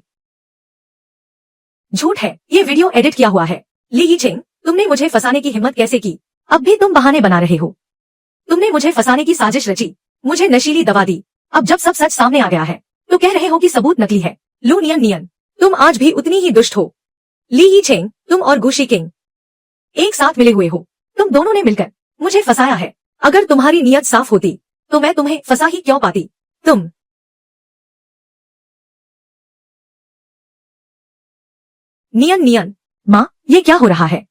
झूठ है, ये वीडियो एडिट किया हुआ है। ली यीचेंग, तुमने मुझे फंसाने की हिम्मत कैसे की? अब भी तुम बहाने बना रहे हो। तुमने मुझे फंसाने की साजिश रची, मुझे नशीली दवा दी। अब जब सब सच सामने आ गया है तो कह रहे हो कि सबूत नकली है। लू नियन नियन, तुम आज भी उतनी ही दुष्ट हो। ली यीचेंग, तुम और गुशी किंग एक साथ मिले हुए हो। तुम दोनों ने मिलकर मुझे फंसाया है। अगर तुम्हारी नीयत साफ होती तो मैं तुम्हें फंसा ही क्यों पाती। तुम नियन नियन। माँ, ये क्या हो रहा है?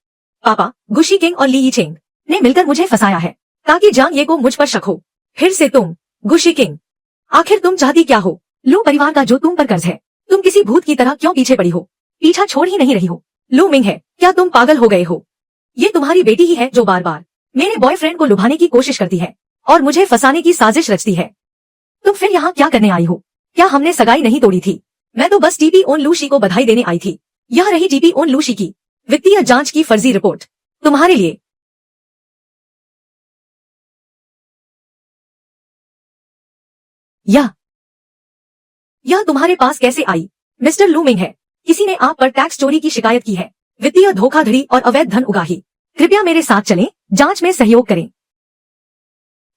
पापा, गुशी किंग और ली यीचेंग ने मिलकर मुझे फंसाया है ताकि जांग ये को मुझ पर शक हो। फिर से तुम, गुशी किंग, आखिर तुम चाहती क्या हो? लू परिवार का जो तुम पर कर्ज है, तुम किसी भूत की तरह क्यों पीछे पड़ी हो? पीछा छोड़ ही नहीं रही हो। लू मिंग है, क्या तुम पागल हो गए हो? ये तुम्हारी बेटी ही है जो बार बार मेरे बॉयफ्रेंड को लुभाने की कोशिश करती है और मुझे फंसाने की साजिश रचती है। तुम फिर यहाँ क्या करने आई हो? क्या हमने सगाई नहीं तोड़ी थी? मैं तो बस टीपी ओन लूशी को बधाई देने आई थी। यह रही टीपी ओन लूशी की वित्तीय जांच की फर्जी रिपोर्ट तुम्हारे लिए। यह तुम्हारे पास कैसे आई? मिस्टर लू मिंग है, किसी ने आप पर टैक्स चोरी की शिकायत की है, वित्तीय धोखाधड़ी और अवैध धन उगाही। कृपया मेरे साथ चलें, जांच में सहयोग करें।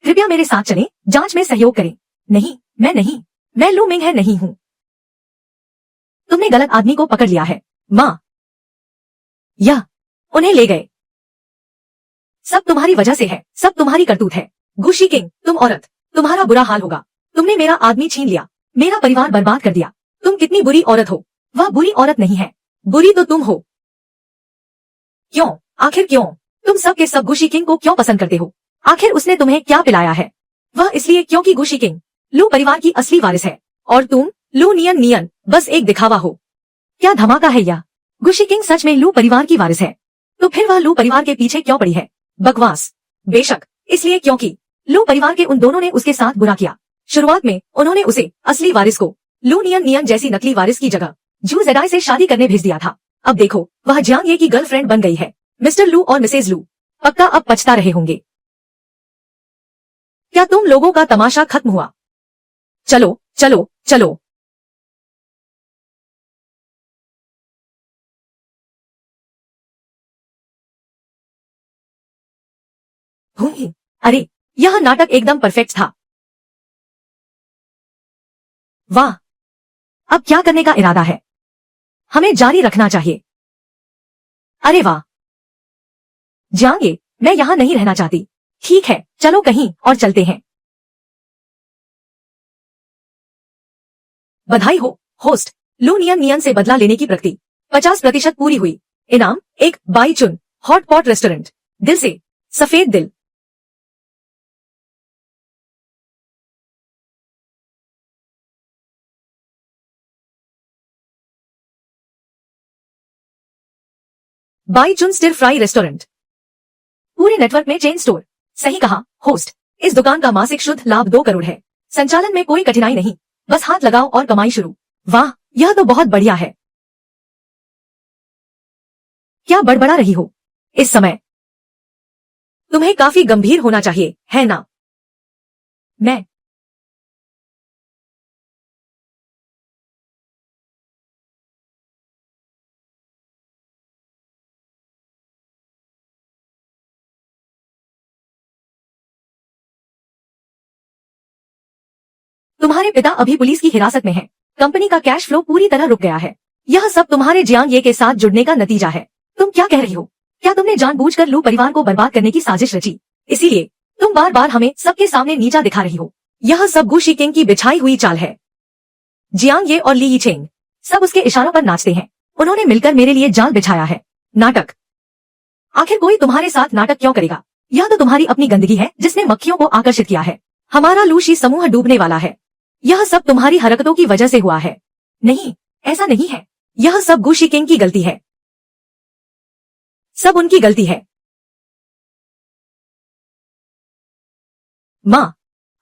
कृपया मेरे साथ चलें, जांच में सहयोग करें। नहीं, मैं लू मिंग है नहीं हूँ। तुमने गलत आदमी को पकड़ लिया है, माँ। यह उन्हें ले गए। सब तुम्हारी वजह से है, सब तुम्हारी करतूत है। गुशी किंग, तुम औरत, तुम्हारा बुरा हाल होगा। तुमने मेरा आदमी छीन लिया, मेरा परिवार बर्बाद कर दिया। तुम कितनी बुरी औरत हो। वह बुरी औरत नहीं है, बुरी तो तुम हो। क्यों? आखिर क्यों? तुम सब के सब गुशी किंग को क्यों पसंद करते हो? आखिर उसने तुम्हें क्या पिलाया है? वह इसलिए क्योंकि गुशी किंग लू परिवार की असली वारिस है और तुम लू नियन नियन बस एक दिखावा हो। क्या धमाका है यह? गुशी किंग सच में लू परिवार की वारिस है, तो फिर वह लू परिवार के पीछे क्यों पड़ी है? बकवास। बेशक, इसलिए क्योंकि लू परिवार के उन दोनों ने उसके साथ बुरा किया। शुरुआत में उन्होंने उसे, असली वारिस को, लू नियन नियन जैसी नकली वारिस की जगह जू जेडाई से शादी करने भेज दिया था। अब देखो, वह जियांग ये की गर्लफ्रेंड बन गई है। मिस्टर लू और मिसेज लू पक्का अब पछता रहे होंगे। क्या तुम लोगों का तमाशा खत्म हुआ? चलो चलो चलो। अरे, यह नाटक एकदम परफेक्ट था। वाह, अब क्या करने का इरादा है? हमें जारी रखना चाहिए। अरे वाह जियांग, मैं यहाँ नहीं रहना चाहती। ठीक है, चलो कहीं और चलते हैं। बधाई हो, होस्ट। लू नियन नियन से बदला लेने की प्रक्रिया 50% पूरी हुई। इनाम, एक बाई चुन हॉट पॉट रेस्टोरेंट। दिल से सफेद दिल। बाई चुन स्टिर फ्राई रेस्टोरेंट, पूरे नेटवर्क में चेन स्टोर। सही कहा, होस्ट। इस दुकान का मासिक शुद्ध लाभ 2 करोड़ है। संचालन में कोई कठिनाई नहीं, बस हाथ लगाओ और कमाई शुरू। वाह, यह तो बहुत बढ़िया है। क्या बड़बड़ा रही हो? इस समय तुम्हें काफी गंभीर होना चाहिए, है ना? मैं तुम्हारे पिता अभी पुलिस की हिरासत में हैं। कंपनी का कैश फ्लो पूरी तरह रुक गया है। यह सब तुम्हारे जियांग ये के साथ जुड़ने का नतीजा है। तुम क्या कह रही हो? क्या तुमने जानबूझकर लू परिवार को बर्बाद करने की साजिश रची? इसीलिए तुम बार बार हमें सबके सामने नीचा दिखा रही हो। यह सब गु शिकिंग की बिछाई हुई चाल है। जियांग ये और ली यीचेंग सब उसके इशारों पर नाचते हैं। उन्होंने मिलकर मेरे लिए जाल बिछाया है। नाटक। आखिर कोई तुम्हारे साथ नाटक क्यों करेगा? यह तो तुम्हारी अपनी गंदगी है जिसने मक्खियों को आकर्षित किया है। हमारा लूशी समूह डूबने वाला है। यह सब तुम्हारी हरकतों की वजह से हुआ है। नहीं, ऐसा नहीं है। यह सब गु शिकिंग की गलती है। सब उनकी गलती है। माँ,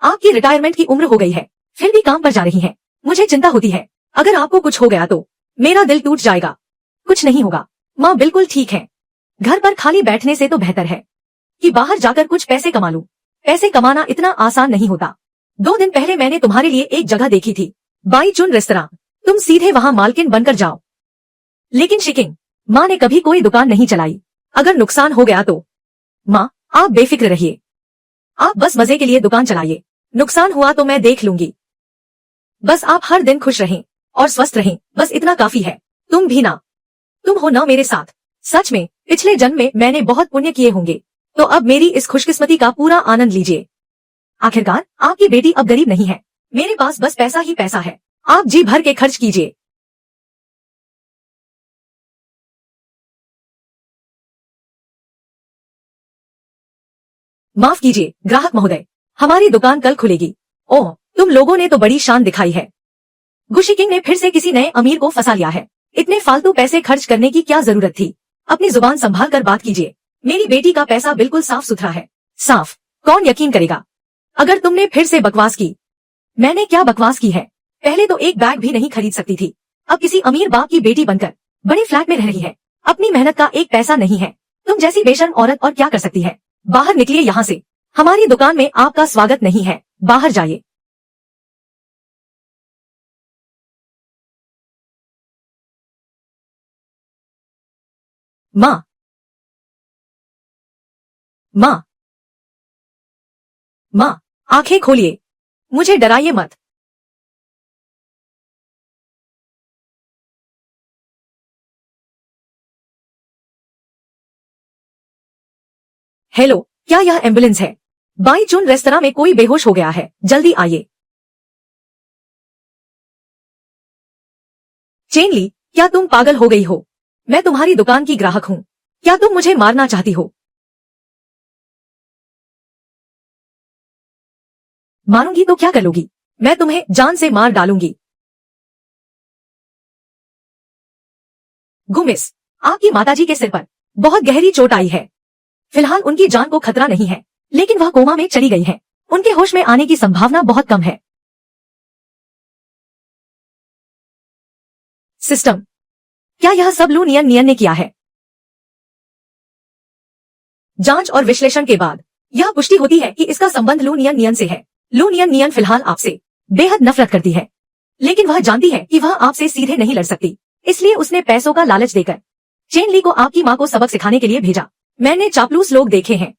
आपकी रिटायरमेंट की उम्र हो गई है, फिर भी काम पर जा रही हैं। मुझे चिंता होती है, अगर आपको कुछ हो गया तो मेरा दिल टूट जाएगा। कुछ नहीं होगा, माँ बिल्कुल ठीक है। घर पर खाली बैठने से तो बेहतर है कि बाहर जाकर कुछ पैसे कमा लूं। पैसे कमाना इतना आसान नहीं होता। 2 दिन पहले मैंने तुम्हारे लिए एक जगह देखी थी, बाई चुन रेस्तरां। तुम सीधे वहां मालकिन बनकर जाओ। लेकिन शिकिंग, माँ ने कभी कोई दुकान नहीं चलाई। अगर नुकसान हो गया तो? माँ, आप बेफिक्र रहिए। आप बस मजे के लिए दुकान चलाइए। नुकसान हुआ तो मैं देख लूंगी। बस आप हर दिन खुश रहें और स्वस्थ रहें, बस इतना काफी है। तुम भी ना। तुम हो ना मेरे साथ। सच में पिछले जन्म में मैंने बहुत पुण्य किए होंगे, तो अब मेरी इस खुशकिस्मती का पूरा आनंद लीजिए। आखिरकार आपकी बेटी अब गरीब नहीं है। मेरे पास बस पैसा ही पैसा है। आप जी भर के खर्च कीजिए। माफ कीजिए ग्राहक महोदय, हमारी दुकान कल खुलेगी। ओह, तुम लोगों ने तो बड़ी शान दिखाई है। गुशी किंग ने फिर से किसी नए अमीर को फंसा लिया है। इतने फालतू पैसे खर्च करने की क्या जरूरत थी। अपनी जुबान संभाल कर बात कीजिए। मेरी बेटी का पैसा बिल्कुल साफ सुथरा है। साफ? कौन यकीन करेगा अगर तुमने फिर से बकवास की। मैंने क्या बकवास की है? पहले तो एक बैग भी नहीं खरीद सकती थी, अब किसी अमीर बाप की बेटी बनकर बड़े फ्लैट में रह रही है। अपनी मेहनत का एक पैसा नहीं है। तुम जैसी बेशर्म औरत और क्या कर सकती है। बाहर निकलिए यहाँ से। हमारी दुकान में आपका स्वागत नहीं है। बाहर जाइए। माँ, माँ, माँ, आंखें खोलिए। मुझे डराइए मत। हेलो, क्या यह एम्बुलेंस है? बाई चुन रेस्तरां में कोई बेहोश हो गया है, जल्दी आइए। चेन ली, क्या तुम पागल हो गई हो? मैं तुम्हारी दुकान की ग्राहक हूँ। क्या तुम मुझे मारना चाहती हो? मारूंगी तो क्या कर लोगी? मैं तुम्हें जान से मार डालूंगी। गुमिस, आपकी माताजी के सिर पर बहुत गहरी चोट आई है। फिलहाल उनकी जान को खतरा नहीं है, लेकिन वह कोमा में चली गई है। उनके होश में आने की संभावना बहुत कम है। सिस्टम, क्या यह सब लू नियन नियन ने किया है? जांच और विश्लेषण के बाद यह पुष्टि होती है कि इसका संबंध लू नियन नियन से है। लू नियन नियन फिलहाल आपसे बेहद नफरत करती है, लेकिन वह जानती है कि वह आपसे सीधे नहीं लड़ सकती, इसलिए उसने पैसों का लालच देकर चेन ली को आपकी माँ को सबक सिखाने के लिए भेजा। मैंने चापलूस लोग देखे हैं,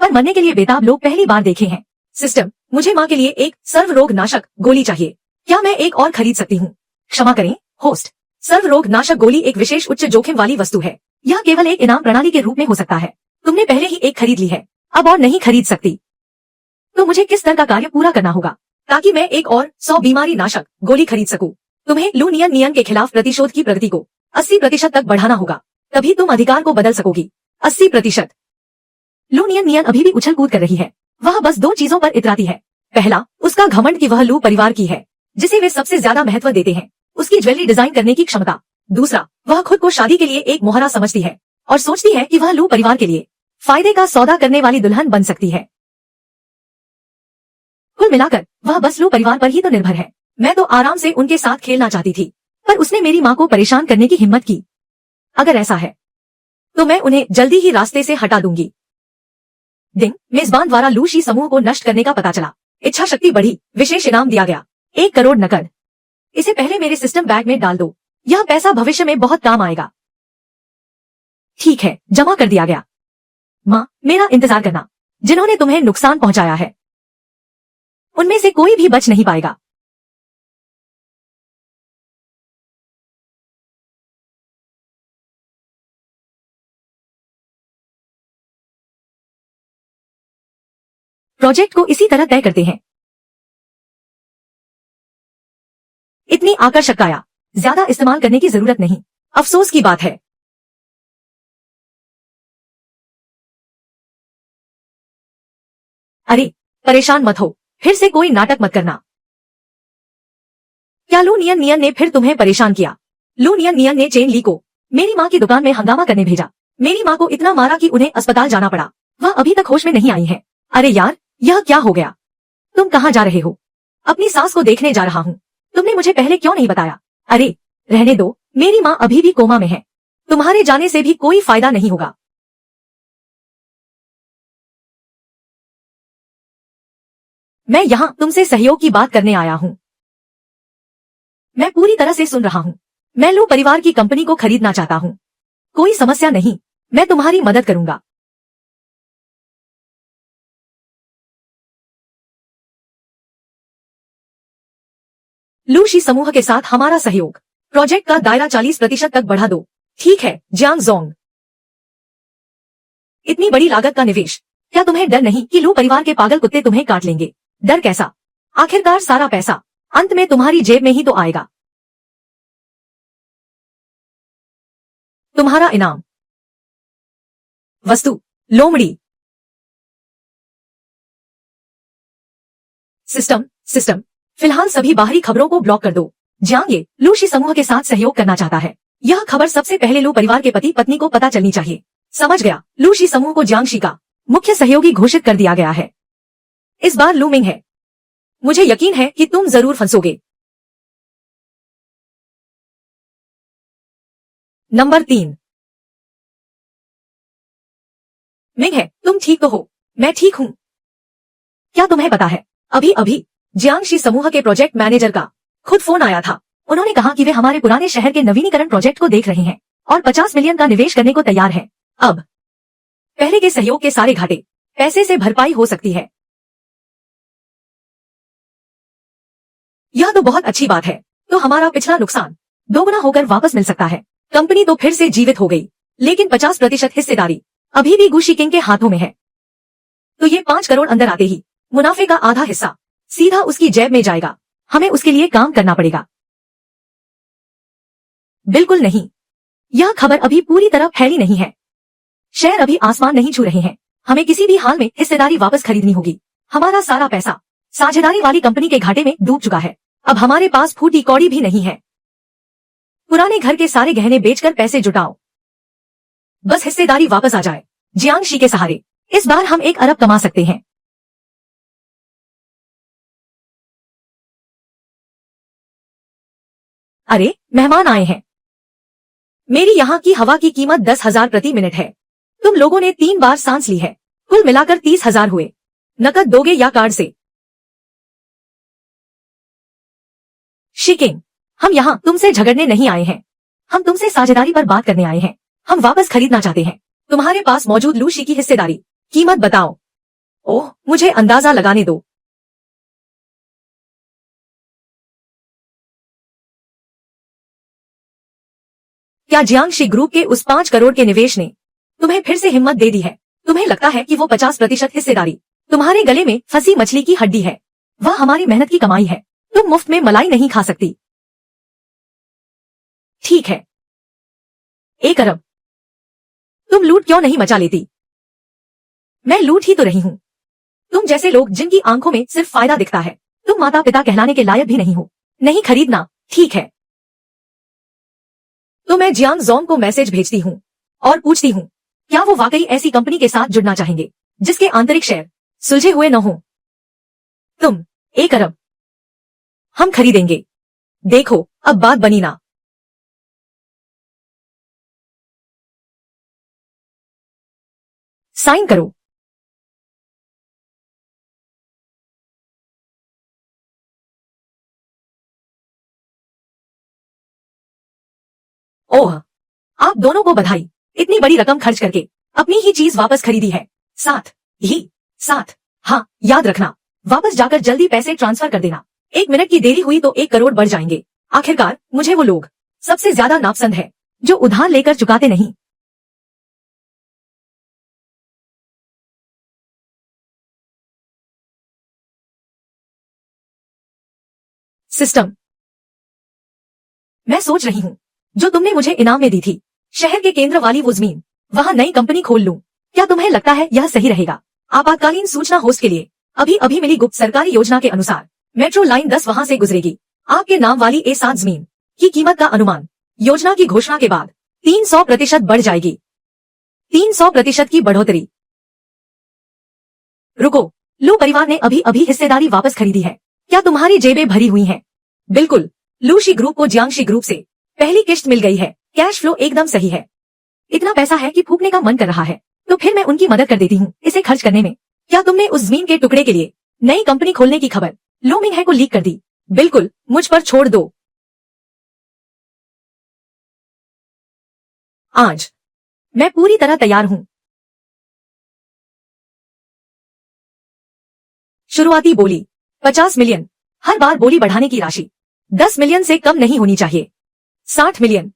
पर मरने के लिए बेताब लोग पहली बार देखे हैं। सिस्टम, मुझे माँ के लिए एक सर्वरोग नाशक गोली चाहिए। क्या मैं एक और खरीद सकती हूँ? क्षमा करें होस्ट, सर्वरोग नाशक गोली एक विशेष उच्च जोखिम वाली वस्तु है। यह केवल एक इनाम प्रणाली के रूप में हो सकता है। तुमने पहले ही एक खरीद ली है, अब और नहीं खरीद सकती। तो मुझे किस तरह का कार्य पूरा करना होगा ताकि मैं एक और 100 बीमारी नाशक गोली खरीद सकूं? तुम्हें लू नियन नियन के खिलाफ प्रतिशोध की प्रगति को 80% तक बढ़ाना होगा, तभी तुम अधिकार को बदल सकोगी। 80%। लू नियन नियन अभी भी उछल कूद कर रही है। वह बस दो चीजों पर इतराती है। पहला, उसका घमंड कि वह लू परिवार की है, जिसे वे सबसे ज्यादा महत्व देते हैं, उसकी ज्वेलरी डिजाइन करने की क्षमता। दूसरा, वह खुद को शादी के लिए एक मोहरा समझती है और सोचती है कि वह लू परिवार के लिए फायदे का सौदा करने वाली दुल्हन बन सकती है। कुल मिलाकर वह बस लू परिवार पर ही तो निर्भर है। मैं तो आराम से उनके साथ खेलना चाहती थी, पर उसने मेरी माँ को परेशान करने की हिम्मत की। अगर ऐसा है तो मैं उन्हें जल्दी ही रास्ते से हटा दूंगी। दिन, मेजबान द्वारा लूशी समूह को नष्ट करने का पता चला। इच्छा शक्ति बढ़ी, विशेष इनाम दिया गया 1 करोड़ नकद। इसे पहले मेरे सिस्टम बैग में डाल दो, यह पैसा भविष्य में बहुत काम आएगा। ठीक है, जमा कर दिया गया। माँ, मेरा इंतजार करना। जिन्होंने तुम्हें नुकसान पहुंचाया है उनमें से कोई भी बच नहीं पाएगा। प्रोजेक्ट को इसी तरह तय करते हैं। इतनी आकर्षक काया ज्यादा इस्तेमाल करने की जरूरत नहीं। अफसोस की बात है। अरे, परेशान मत हो, फिर से कोई नाटक मत करना। क्या लू नियन नियन ने फिर तुम्हें परेशान किया? लू नियन नियन ने चेन ली को मेरी माँ की दुकान में हंगामा करने भेजा। मेरी माँ को इतना मारा कि उन्हें अस्पताल जाना पड़ा। वह अभी तक होश में नहीं आई है। अरे यार, यह क्या हो गया? तुम कहाँ जा रहे हो? अपनी सास को देखने जा रहा हूँ। तुमने मुझे पहले क्यों नहीं बताया? अरे, रहने दो, मेरी माँ अभी भी कोमा में है। तुम्हारे जाने से भी कोई फायदा नहीं होगा। मैं यहाँ तुमसे सहयोग की बात करने आया हूँ। मैं पूरी तरह से सुन रहा हूँ। मैं लू परिवार की कंपनी को खरीदना चाहता हूँ। कोई समस्या नहीं, मैं तुम्हारी मदद करूंगा। लूशी समूह के साथ हमारा सहयोग। प्रोजेक्ट का दायरा 40% तक बढ़ा दो। ठीक है, जियांग जोंग। इतनी बड़ी लागत का निवेश, क्या तुम्हें डर नहीं कि लू परिवार के पागल कुत्ते तुम्हें काट लेंगे? डर कैसा? आखिरकार सारा पैसा अंत में तुम्हारी जेब में ही तो आएगा। तुम्हारा इनाम, वस्तु, लोमड़ी। सिस्टम फिलहाल सभी बाहरी खबरों को ब्लॉक कर दो। जियांग ये लूशी समूह के साथ सहयोग करना चाहता है। यह खबर सबसे पहले लू परिवार के पति पत्नी को पता चलनी चाहिए। समझ गया। लूशी समूह को जियांग शी का मुख्य सहयोगी घोषित कर दिया गया है। इस बार लू मिंग है। मुझे यकीन है कि तुम जरूर फंसोगे। नंबर 3। मिंग है, तुम ठीक तो हो? मैं ठीक हूँ। क्या तुम्हें पता है, अभी अभी जियांग शी समूह के प्रोजेक्ट मैनेजर का खुद फोन आया था। उन्होंने कहा कि वे हमारे पुराने शहर के नवीनीकरण प्रोजेक्ट को देख रहे हैं और 50 मिलियन का निवेश करने को तैयार है। अब पहले के सहयोग के सारे घाटे पैसे से भरपाई हो सकती है। यह तो बहुत अच्छी बात है। तो हमारा पिछला नुकसान दोगुना होकर वापस मिल सकता है। कंपनी तो फिर से जीवित हो गई, लेकिन 50% हिस्सेदारी अभी भी गु शिकिंग के हाथों में है। तो ये 5 करोड़ अंदर आते ही मुनाफे का आधा हिस्सा सीधा उसकी जेब में जाएगा। हमें उसके लिए काम करना पड़ेगा। बिल्कुल नहीं, यह खबर अभी पूरी तरह फैली नहीं है। शेयर अभी आसमान नहीं छू रहे हैं। हमें किसी भी हाल में हिस्सेदारी वापस खरीदनी होगी। हमारा सारा पैसा साझेदारी वाली कंपनी के घाटे में डूब चुका है। अब हमारे पास फूटी कौड़ी भी नहीं है। पुराने घर के सारे गहने बेचकर पैसे जुटाओ, बस हिस्सेदारी वापस आ जाए। जियांग शी के सहारे इस बार हम 1 अरब कमा सकते हैं। अरे, मेहमान आए हैं। मेरी यहाँ की हवा की कीमत 10,000 प्रति मिनट है। तुम लोगों ने 3 बार सांस ली है। कुल मिलाकर 30,000 हुए। नकद दोगे या कार्ड से? शिकिंग, हम यहाँ तुमसे झगड़ने नहीं आए हैं। हम तुमसे साझेदारी पर बात करने आए हैं। हम वापस खरीदना चाहते हैं। तुम्हारे पास मौजूद लू शी की हिस्सेदारी कीमत बताओ। ओह, मुझे अंदाजा लगाने दो। क्या जियांग शी ग्रुप के उस 5 करोड़ के निवेश ने तुम्हें फिर से हिम्मत दे दी है? तुम्हें लगता है कि वो 50% हिस्सेदारी तुम्हारे गले में फंसी मछली की हड्डी है? वह हमारी मेहनत की कमाई है। तुम मुफ्त में मलाई नहीं खा सकती। ठीक है, 1 अरब। तुम लूट क्यों नहीं मचा लेती? मैं लूट ही तो रही हूँ। तुम जैसे लोग जिनकी आंखों में सिर्फ फायदा दिखता है, तुम माता पिता कहलाने के लायक भी नहीं हो। नहीं खरीदना, ठीक है। तो मैं जियांग जोंग को मैसेज भेजती हूँ और पूछती हूँ, क्या वो वाकई ऐसी कंपनी के साथ जुड़ना चाहेंगे जिसके आंतरिक शेयर सुलझे हुए न हो? तुम 1 अरब हम खरीदेंगे। देखो, अब बात बनी ना। साइन करो। ओह, आप दोनों को बधाई। इतनी बड़ी रकम खर्च करके अपनी ही चीज वापस खरीदी है। साथ। हाँ, याद रखना, वापस जाकर जल्दी पैसे ट्रांसफर कर देना। 1 मिनट की देरी हुई तो 1 करोड़ बढ़ जाएंगे। आखिरकार मुझे वो लोग सबसे ज्यादा नापसंद है जो उधार लेकर चुकाते नहीं। सिस्टम, मैं सोच रही हूँ जो तुमने मुझे इनाम में दी थी, शहर के केंद्र वाली वो जमीन, वहाँ नई कंपनी खोल लूं। क्या तुम्हें लगता है यह सही रहेगा? आपातकालीन सूचना होस्ट के लिए अभी अभी मिली गुप्त सरकारी योजना के अनुसार मेट्रो लाइन 10 वहाँ से गुजरेगी। आपके नाम वाली A7 जमीन की कीमत का अनुमान योजना की घोषणा के बाद 300% बढ़ जाएगी। 300% की बढ़ोतरी। रुको, लू परिवार ने अभी अभी हिस्सेदारी वापस खरीदी है। क्या तुम्हारी जेबें भरी हुई हैं? बिल्कुल, लू शी ग्रुप को जियांग शी ग्रुप से पहली किश्त मिल गई है। कैश फ्लो एकदम सही है। इतना पैसा है कि फूकने का मन कर रहा है। तो फिर मैं उनकी मदद कर देती हूँ इसे खर्च करने में। क्या तुमने उस जमीन के टुकड़े के लिए नई कंपनी खोलने की खबर लू मिंग है को लीक कर दी? बिल्कुल, मुझ पर छोड़ दो। आज मैं पूरी तरह तैयार हूँ। शुरुआती बोली 50 मिलियन। हर बार बोली बढ़ाने की राशि 10 मिलियन से कम नहीं होनी चाहिए। 60 मिलियन,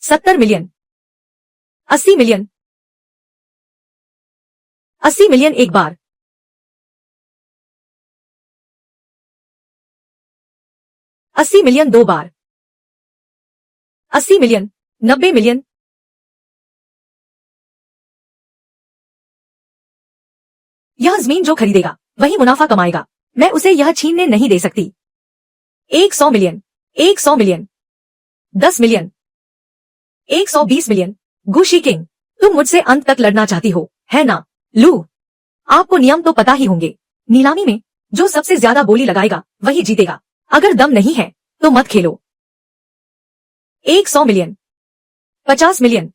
70 मिलियन, 80 मिलियन। 80 मिलियन एक बार। 80 मिलियन 2 बार, 80 मिलियन, 90 मिलियन, यह जमीन जो खरीदेगा वही मुनाफा कमाएगा, मैं उसे यह छीनने नहीं दे सकती। 100 मिलियन, 100 मिलियन, 10 मिलियन, 120 मिलियन। गुशी किंग, तुम मुझसे अंत तक लड़ना चाहती हो, है ना? लू, आपको नियम तो पता ही होंगे। नीलामी में जो सबसे ज्यादा बोली लगाएगा वही जीतेगा। अगर दम नहीं है तो मत खेलो। 100 मिलियन, 50 मिलियन,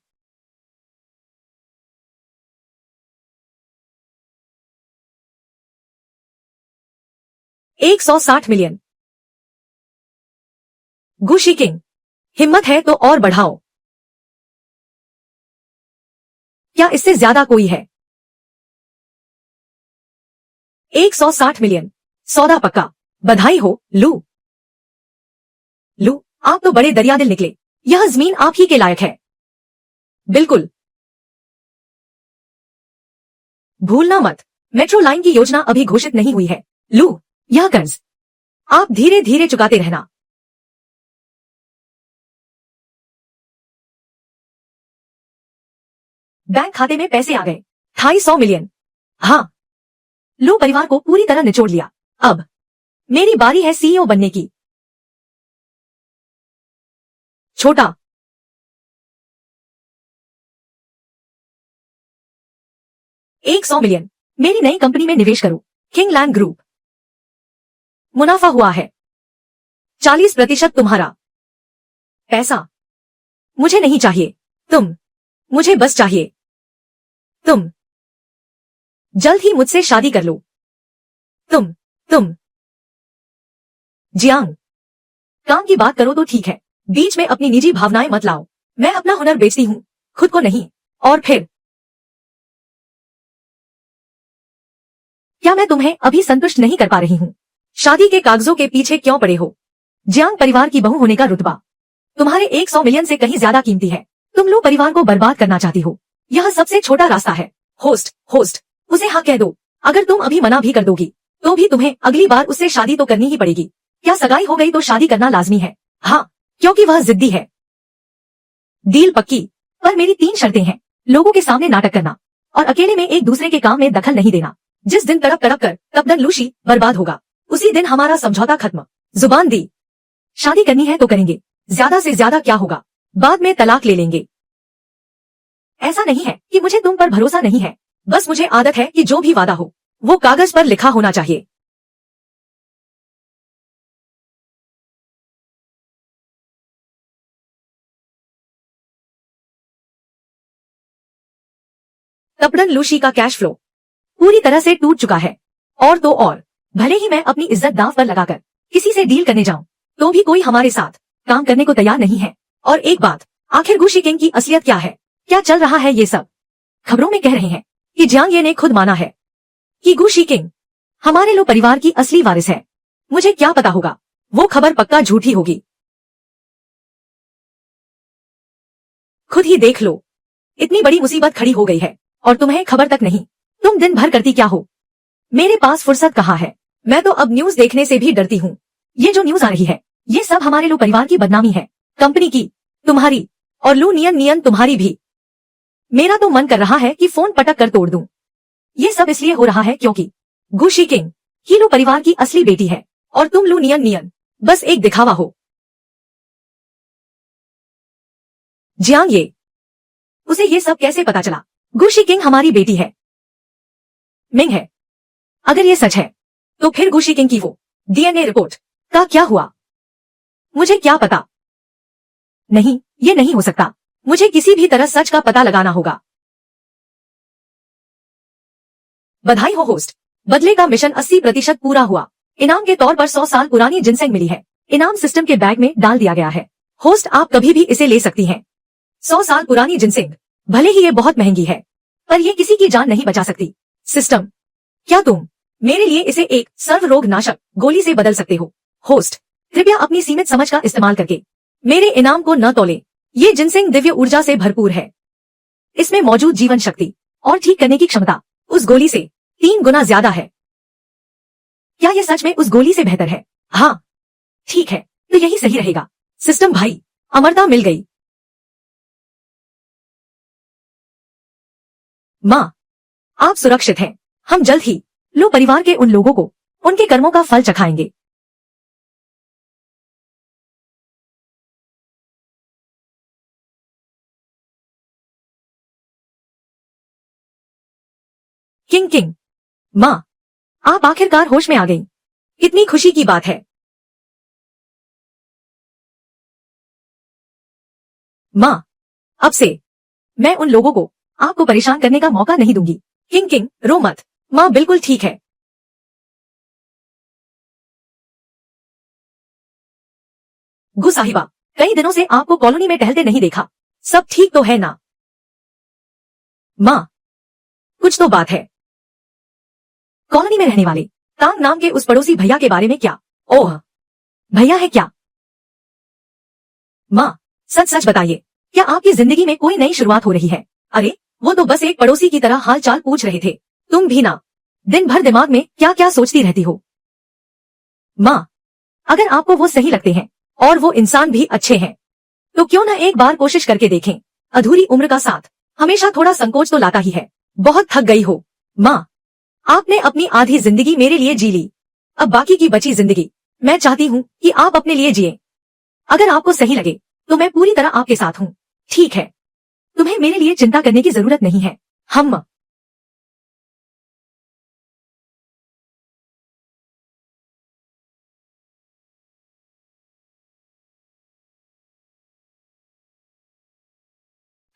160 मिलियन। गुशी किंग, हिम्मत है तो और बढ़ाओ। क्या इससे ज्यादा कोई है? 160 मिलियन, सौदा पक्का। बधाई हो, लू। लू, आप तो बड़े दरियादिल निकले। यह जमीन आप ही के लायक है। बिल्कुल। भूलना मत, मेट्रो लाइन की योजना अभी घोषित नहीं हुई है। लू, यह कर्ज आप धीरे धीरे चुकाते रहना। बैंक खाते में पैसे आ गए। 250 मिलियन। हाँ, लो परिवार को पूरी तरह निचोड़ लिया। अब मेरी बारी है सीईओ बनने की। छोटा, 100 मिलियन, मेरी नई कंपनी में निवेश करो, किंगलैंड ग्रुप। मुनाफा हुआ है 40% तुम्हारा। पैसा मुझे नहीं चाहिए, मुझे बस चाहिए तुम जल्द ही मुझसे शादी कर लो। तुम जियांग, काम की बात करो तो ठीक है, बीच में अपनी निजी भावनाएं मत लाओ। मैं अपना हुनर बेचती हूँ, खुद को नहीं। और फिर क्या मैं तुम्हें अभी संतुष्ट नहीं कर पा रही हूँ? शादी के कागजों के पीछे क्यों पड़े हो? जियांग परिवार की बहू होने का रुतबा तुम्हारे 100 मिलियन से कहीं ज्यादा कीमती है। तुम लो परिवार को बर्बाद करना चाहती हो। यह सबसे छोटा रास्ता है। होस्ट, उसे हाँ कह दो। अगर तुम अभी मना भी कर दोगी तो भी तुम्हें अगली बार उससे शादी तो करनी ही पड़ेगी। क्या सगाई हो गई तो शादी करना लाजमी है? हाँ, क्योंकि वह जिद्दी है। डील पक्की, पर मेरी 3 शर्तें हैं। लोगों के सामने नाटक करना और अकेले में एक दूसरे के काम में दखल नहीं देना। जिस दिन तड़प कर तबदन लूशी बर्बाद होगा उसी दिन हमारा समझौता खत्म। जुबान दी, शादी करनी है तो करेंगे, ज्यादा से ज्यादा क्या होगा, बाद में तलाक ले लेंगे। ऐसा नहीं है कि मुझे तुम पर भरोसा नहीं है, बस मुझे आदत है कि जो भी वादा हो वो कागज पर लिखा होना चाहिए। तपड़न लूशी का कैश फ्लो पूरी तरह से टूट चुका है। और तो और, भले ही मैं अपनी इज्जत दांव पर लगाकर किसी से डील करने जाऊं तो भी कोई हमारे साथ काम करने को तैयार नहीं है। और एक बात, आखिर गुशी किंग की असलियत क्या है? क्या चल रहा है ये सब? खबरों में कह रहे हैं कि जियांग ये ने खुद माना है कि गुशी किंग हमारे लो परिवार की असली वारिस है। मुझे क्या पता होगा, वो खबर पक्का झूठी होगी। खुद ही देख लो, इतनी बड़ी मुसीबत खड़ी हो गई है और तुम्हें खबर तक नहीं। तुम दिन भर करती क्या हो? मेरे पास फुर्सत कहाँ है? मैं तो अब न्यूज देखने से भी डरती हूँ। ये जो न्यूज आ रही है ये सब हमारे लो परिवार की बदनामी है, कंपनी की, तुम्हारी और लू नियन तुम्हारी भी। मेरा तो मन कर रहा है कि फोन पटक कर तोड़ दूं। ये सब इसलिए हो रहा है क्योंकि गुशी किंग ही लू परिवार की असली बेटी है और तुम लू नियन बस एक दिखावा हो। जियांग, उसे ये सब कैसे पता चला? गुशी किंग हमारी बेटी है। मिंग है। अगर ये सच है तो फिर गुशी किंग की वो डीएनए रिपोर्ट का क्या हुआ? मुझे क्या पता। नहीं, ये नहीं हो सकता। मुझे किसी भी तरह सच का पता लगाना होगा। बधाई हो होस्ट, बदले का मिशन 80% पूरा हुआ। इनाम के तौर पर 100 साल पुरानी जिनसेंग मिली है। इनाम सिस्टम के बैग में डाल दिया गया है। होस्ट, आप कभी भी इसे ले सकती हैं। 100 साल पुरानी जिनसेंग, भले ही ये बहुत महंगी है पर ये किसी की जान नहीं बचा सकती। सिस्टम, क्या तुम मेरे लिए इसे एक सर्व रोग नाशक गोली से बदल सकते हो? होस्ट, कृपया अपनी सीमित समझ का इस्तेमाल करके मेरे इनाम को न तोले। ये जिनसेंग दिव्य ऊर्जा से भरपूर है। इसमें मौजूद जीवन शक्ति और ठीक करने की क्षमता उस गोली से 3 गुना ज्यादा है। क्या ये सच में उस गोली से बेहतर है? हाँ, ठीक है, तो यही सही रहेगा। सिस्टम भाई, अमरता मिल गई। माँ, आप सुरक्षित हैं। हम जल्द ही लो परिवार के उन लोगों को उनके कर्मों का फल चखाएंगे। किंग किंग, माँ, आप आखिरकार होश में आ गईं। कितनी खुशी की बात है। माँ, अब से मैं उन लोगों को आपको परेशान करने का मौका नहीं दूंगी। किंग किंग, रो मत। माँ बिल्कुल ठीक है। गु साहिबा, कई दिनों से आपको कॉलोनी में टहलते नहीं देखा। सब ठीक तो है ना? माँ, कुछ तो बात है। कॉलोनी में रहने वाले तांग नाम के उस पड़ोसी भैया के बारे में क्या? ओह, भैया है क्या? माँ, सच सच बताइए, क्या आपकी जिंदगी में कोई नई शुरुआत हो रही है? अरे, वो तो बस एक पड़ोसी की तरह हाल चाल पूछ रहे थे। तुम भी ना, दिन भर दिमाग में क्या क्या सोचती रहती हो। माँ, अगर आपको वो सही लगते हैं और वो इंसान भी अच्छे हैं, तो क्यों ना एक बार कोशिश करके देखें। अधूरी उम्र का साथ हमेशा थोड़ा संकोच तो लाता ही है। बहुत थक गई हो। माँ, आपने अपनी आधी जिंदगी मेरे लिए जी ली। अब बाकी की बची जिंदगी मैं चाहती हूँ कि आप अपने लिए जिए। अगर आपको सही लगे तो मैं पूरी तरह आपके साथ हूँ। ठीक है, तुम्हें मेरे लिए चिंता करने की जरूरत नहीं है। हम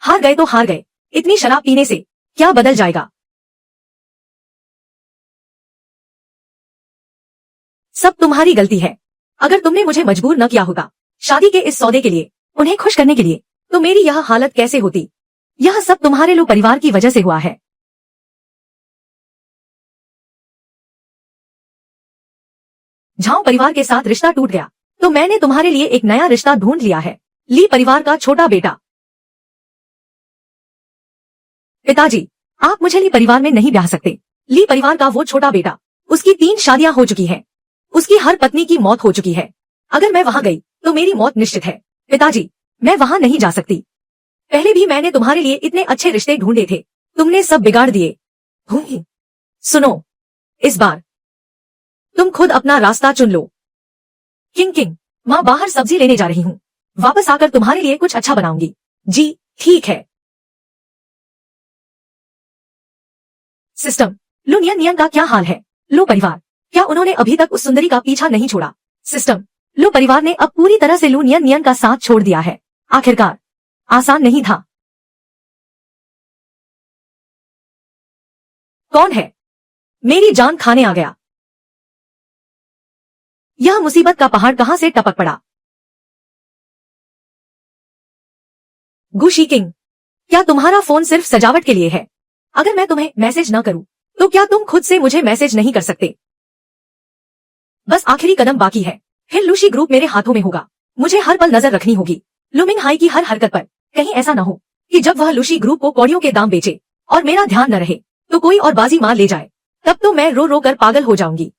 हार गए तो हार गए। इतनी शराब पीने से क्या बदल जाएगा? सब तुम्हारी गलती है। अगर तुमने मुझे मजबूर न किया होता शादी के इस सौदे के लिए, उन्हें खुश करने के लिए, तो मेरी यह हालत कैसे होती? यह सब तुम्हारे लो परिवार की वजह से हुआ है। झाओ परिवार के साथ रिश्ता टूट गया तो मैंने तुम्हारे लिए एक नया रिश्ता ढूंढ लिया है। ली परिवार का छोटा बेटा। पिताजी, आप मुझे ली परिवार में नहीं ब्याह सकते। ली परिवार का वो छोटा बेटा, उसकी 3 शादियां हो चुकी हैं। उसकी हर पत्नी की मौत हो चुकी है। अगर मैं वहां गई तो मेरी मौत निश्चित है। पिताजी, मैं वहां नहीं जा सकती। पहले भी मैंने तुम्हारे लिए इतने अच्छे रिश्ते ढूंढे थे, तुमने सब बिगाड़ दिए। सुनो, इस बार तुम खुद अपना रास्ता चुन लो। किंग किंग, माँ बाहर सब्जी लेने जा रही हूँ। वापस आकर तुम्हारे लिए कुछ अच्छा बनाऊंगी। जी ठीक है। सिस्टम, लो नियन नियन का क्या हाल है? लो परिवार, क्या उन्होंने अभी तक उस सुंदरी का पीछा नहीं छोड़ा? सिस्टम, लो परिवार ने अब पूरी तरह से लू नियन नियन का साथ छोड़ दिया है। आखिरकार, आसान नहीं था। कौन है? मेरी जान खाने आ गया। यह मुसीबत का पहाड़ कहां से टपक पड़ा? गुशी किंग, क्या तुम्हारा फोन सिर्फ सजावट के लिए है? अगर मैं तुम्हें मैसेज न करूं, तो क्या तुम खुद से मुझे मैसेज नहीं कर सकते? बस आखिरी कदम बाकी है, फिर लूशी ग्रुप मेरे हाथों में होगा। मुझे हर पल नजर रखनी होगी लुमिंग हाई की हर हरकत पर। कहीं ऐसा न हो कि जब वह लूशी ग्रुप को कौड़ियों के दाम बेचे और मेरा ध्यान न रहे, तो कोई और बाजी मार ले जाए। तब तो मैं रो रो कर पागल हो जाऊंगी।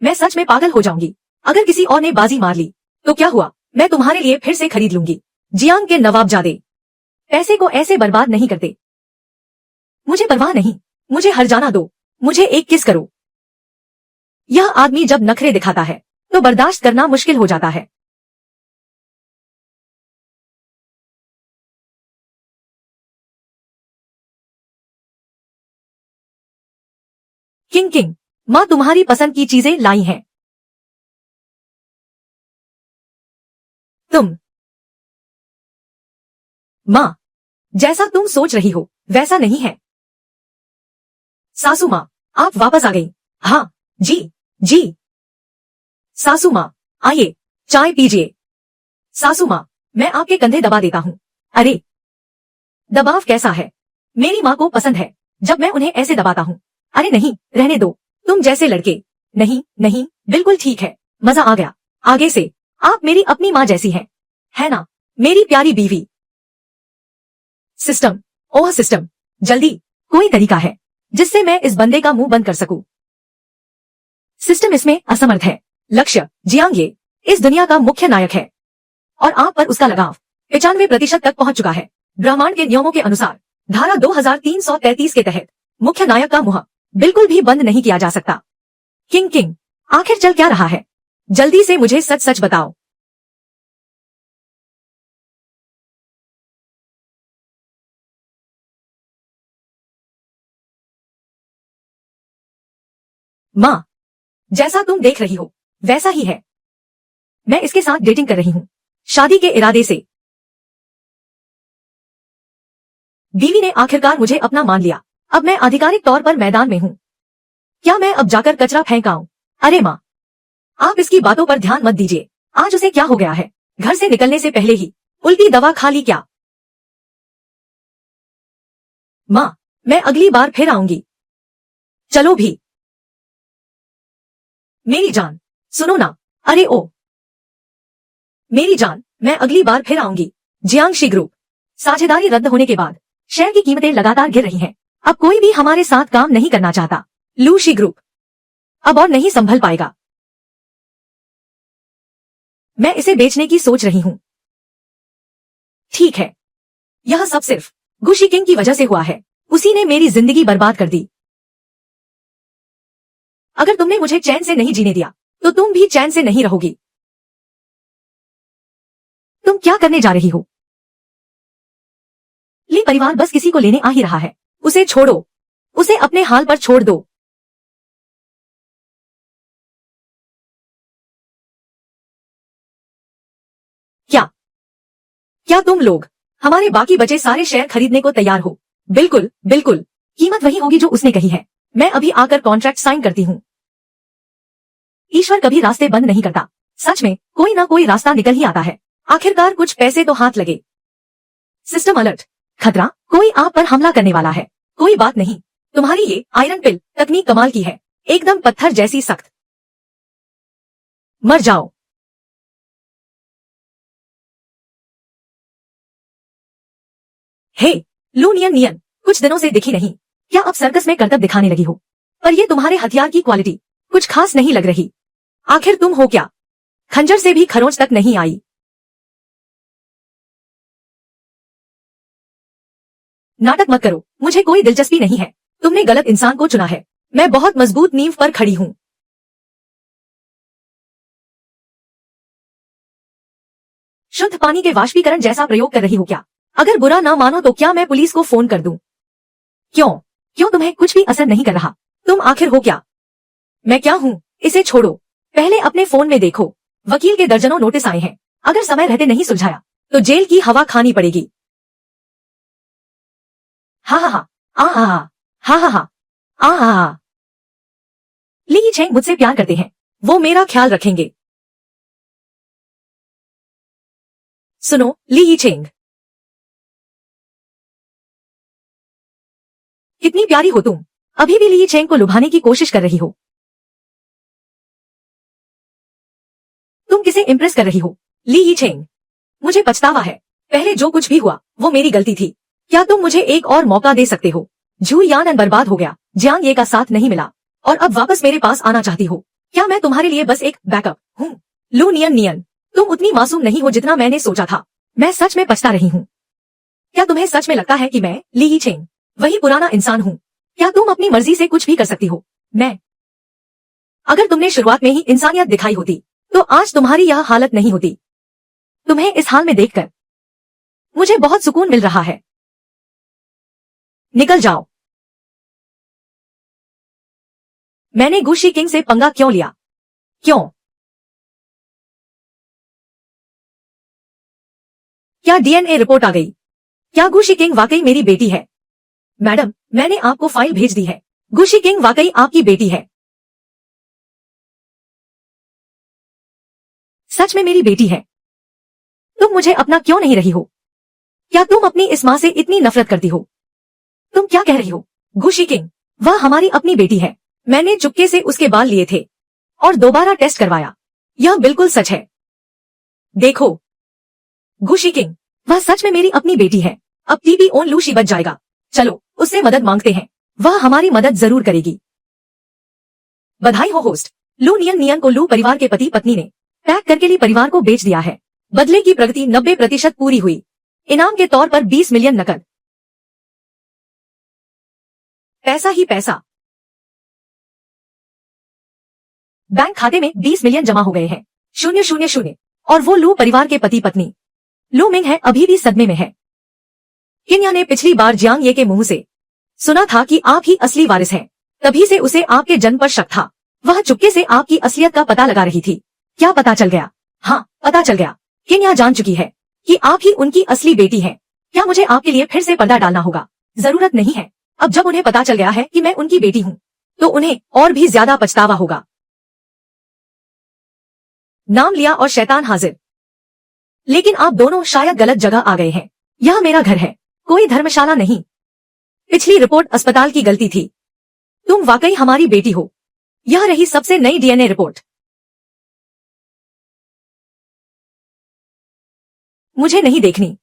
मैं सच में पागल हो जाऊंगी। अगर किसी और ने बाजी मार ली तो क्या हुआ, मैं तुम्हारे लिए फिर से खरीद लूंगी। जियांग के नवाबजादे पैसे को ऐसे बर्बाद नहीं करते। मुझे परवाह नहीं, मुझे हर जाना दो। मुझे एक किस करो। यह आदमी जब नखरे दिखाता है तो बर्दाश्त करना मुश्किल हो जाता है। किंग किंग, माँ तुम्हारी पसंद की चीजें लाई हैं। तुम माँ, जैसा तुम सोच रही हो वैसा नहीं है। सासू माँ, आप वापस आ गई। हाँ जी, जी। सासू माँ, आइए चाय पीजिए। सासू माँ, मैं आपके कंधे दबा देता हूँ। अरे, दबाव कैसा है? मेरी माँ को पसंद है जब मैं उन्हें ऐसे दबाता हूँ। अरे नहीं, रहने दो, तुम जैसे लड़के। नहीं नहीं, बिल्कुल ठीक है, मजा आ गया। आगे से आप मेरी अपनी माँ जैसी हैं, है ना मेरी प्यारी बीवी? सिस्टम, ओह सिस्टम, जल्दी कोई तरीका है जिससे मैं इस बंदे का मुंह बंद कर सकूं। सिस्टम इसमें असमर्थ है। लक्ष्य, जियांग ये इस दुनिया का मुख्य नायक है और आप पर उसका लगाव 95% तक पहुंच चुका है। ब्रह्मांड के नियमों के अनुसार धारा 2333 के तहत मुख्य नायक का मुंह बिल्कुल भी बंद नहीं किया जा सकता। किंग, आखिर चल क्या रहा है? जल्दी से मुझे सच सच बताओ। माँ, जैसा तुम देख रही हो वैसा ही है। मैं इसके साथ डेटिंग कर रही हूँ, शादी के इरादे से। बीवी ने आखिरकार मुझे अपना मान लिया। अब मैं आधिकारिक तौर पर मैदान में हूँ। क्या मैं अब जाकर कचरा फेंक आऊं? अरे माँ, आप इसकी बातों पर ध्यान मत दीजिए। आज उसे क्या हो गया है? घर से निकलने से पहले ही उल्टी दवा खा ली क्या? माँ, मैं अगली बार फिर आऊंगी। चलो भी। मेरी जान, सुनो ना। अरे ओ मेरी जान, मैं अगली बार फिर आऊंगी। जियांगशी ग्रुप साझेदारी रद्द होने के बाद शेयर की कीमतें लगातार गिर रही हैं। अब कोई भी हमारे साथ काम नहीं करना चाहता। लूशी ग्रुप अब और नहीं संभल पाएगा। मैं इसे बेचने की सोच रही हूँ। ठीक है, यह सब सिर्फ गुशी किंग की वजह से हुआ है। उसी ने मेरी जिंदगी बर्बाद कर दी। अगर तुमने मुझे चैन से नहीं जीने दिया तो तुम भी चैन से नहीं रहोगी। तुम क्या करने जा रही हो? ली परिवार बस किसी को लेने आ ही रहा है। उसे छोड़ो, उसे अपने हाल पर छोड़ दो। क्या क्या तुम लोग हमारे बाकी बचे सारे शेयर खरीदने को तैयार हो? बिल्कुल बिल्कुल, कीमत वही होगी जो उसने कही है। मैं अभी आकर कॉन्ट्रैक्ट साइन करती हूँ। ईश्वर कभी रास्ते बंद नहीं करता। सच में कोई ना कोई रास्ता निकल ही आता है। आखिरकार कुछ पैसे तो हाथ लगे। सिस्टम अलर्ट, खतरा, कोई आप पर हमला करने वाला है। कोई बात नहीं, तुम्हारी ये आयरन पिल तकनीक कमाल की है, एकदम पत्थर जैसी सख्त। मर जाओ। हे लूनियन, कुछ दिनों से दिखी नहीं। क्या अब सर्कस में करतब दिखाने लगी हो? पर ये तुम्हारे हथियार की क्वालिटी कुछ खास नहीं लग रही। आखिर तुम हो क्या? खंजर से भी खरोंच तक नहीं आई। नाटक मत करो, मुझे कोई दिलचस्पी नहीं है। तुमने गलत इंसान को चुना है। मैं बहुत मजबूत नींव पर खड़ी हूँ। शुद्ध पानी के वाष्पीकरण जैसा प्रयोग कर रही हो क्या? अगर बुरा ना मानो तो क्या मैं पुलिस को फोन कर दूं? क्यों क्यों तुम्हें कुछ भी असर नहीं कर रहा? तुम आखिर हो क्या? मैं क्या हूँ? इसे छोड़ो, पहले अपने फोन में देखो। वकील के दर्जनों नोटिस आए हैं। अगर समय रहते नहीं सुलझाया तो जेल की हवा खानी पड़ेगी। हा हा हा, आ हा हा, हा हा हा, आ हा हा। ली यीचेंग मुझसे प्यार करते हैं, वो मेरा ख्याल रखेंगे। सुनो ली यीचेंग, कितनी प्यारी हो तुम। अभी भी ली यीचेंग को लुभाने की कोशिश कर रही हो। तुम किसे इम्प्रेस कर रही हो? ली यीचेंग, मुझे पछतावा है। पहले जो कुछ भी हुआ वो मेरी गलती थी। क्या तुम मुझे एक और मौका दे सकते हो? झू यानन बर्बाद हो गया, जियांग ये का साथ नहीं मिला और अब वापस मेरे पास आना चाहती हो? क्या मैं तुम्हारे लिए बस एक बैकअप हूँ? लूनियन, तुम उतनी मासूम नहीं हो जितना मैंने सोचा था। मैं सच में पछता रही हूँ। क्या तुम्हें सच में लगता है कि मैं ली यीचेंग वही पुराना इंसान हूँ? क्या तुम अपनी मर्जी से कुछ भी कर सकती हो? अगर तुमने शुरुआत में ही इंसानियत दिखाई होती तो आज तुम्हारी यह हालत नहीं होती। तुम्हें इस हाल में देखकर मुझे बहुत सुकून मिल रहा है। निकल जाओ। मैंने गुशी किंग से पंगा क्यों लिया? क्यों? क्या डीएनए रिपोर्ट आ गई? क्या गुशी किंग वाकई मेरी बेटी है? मैडम, मैंने आपको फाइल भेज दी है। गुशी किंग वाकई आपकी बेटी है। सच में मेरी बेटी है। तुम मुझे अपना क्यों नहीं रही हो? क्या तुम अपनी इस माँ से इतनी नफरत करती हो? तुम क्या कह रही हो? गुशी किंग, वह हमारी अपनी बेटी है। मैंने चुपके से उसके बाल लिए थे और दोबारा टेस्ट करवाया। यह बिल्कुल सच है। देखो गुशी किंग, वह सच में मेरी अपनी बेटी है। अब टीपी ओन लूशी बच जाएगा। चलो उससे मदद मांगते हैं, वह हमारी मदद जरूर करेगी। बधाई हो होस्ट। लू नियन को लू परिवार के पति पत्नी ने पैक करके ली परिवार को बेच दिया है। बदले की प्रगति 90% पूरी हुई। इनाम के तौर पर 20 मिलियन नकद। पैसा ही पैसा। बैंक खाते में 20 मिलियन जमा हो गए हैं। 000। और वो लू परिवार के पति पत्नी लू मिंग है, अभी भी सदमे में है। किन्या ने पिछली बार जियांग ये के मुंह से सुना था कि आप ही असली वारिस हैं। तभी से उसे आपके जन्म पर शक था। वह चुपके से आपकी असलियत का पता लगा रही थी। क्या पता चल गया? हाँ, पता चल गया। किन्या जान चुकी है कि आप ही उनकी असली बेटी हैं। क्या मुझे आपके लिए फिर से पर्दा डालना होगा? जरूरत नहीं है। अब जब उन्हें पता चल गया है कि मैं उनकी बेटी हूँ, तो उन्हें और भी ज्यादा पछतावा होगा। नाम लिया और शैतान हाजिर। लेकिन आप दोनों शायद गलत जगह आ गए हैं। यह मेरा घर है, कोई धर्मशाला नहीं। पिछली रिपोर्ट अस्पताल की गलती थी। तुम वाकई हमारी बेटी हो। यह रही सबसे नई डीएनए रिपोर्ट। मुझे नहीं देखनी।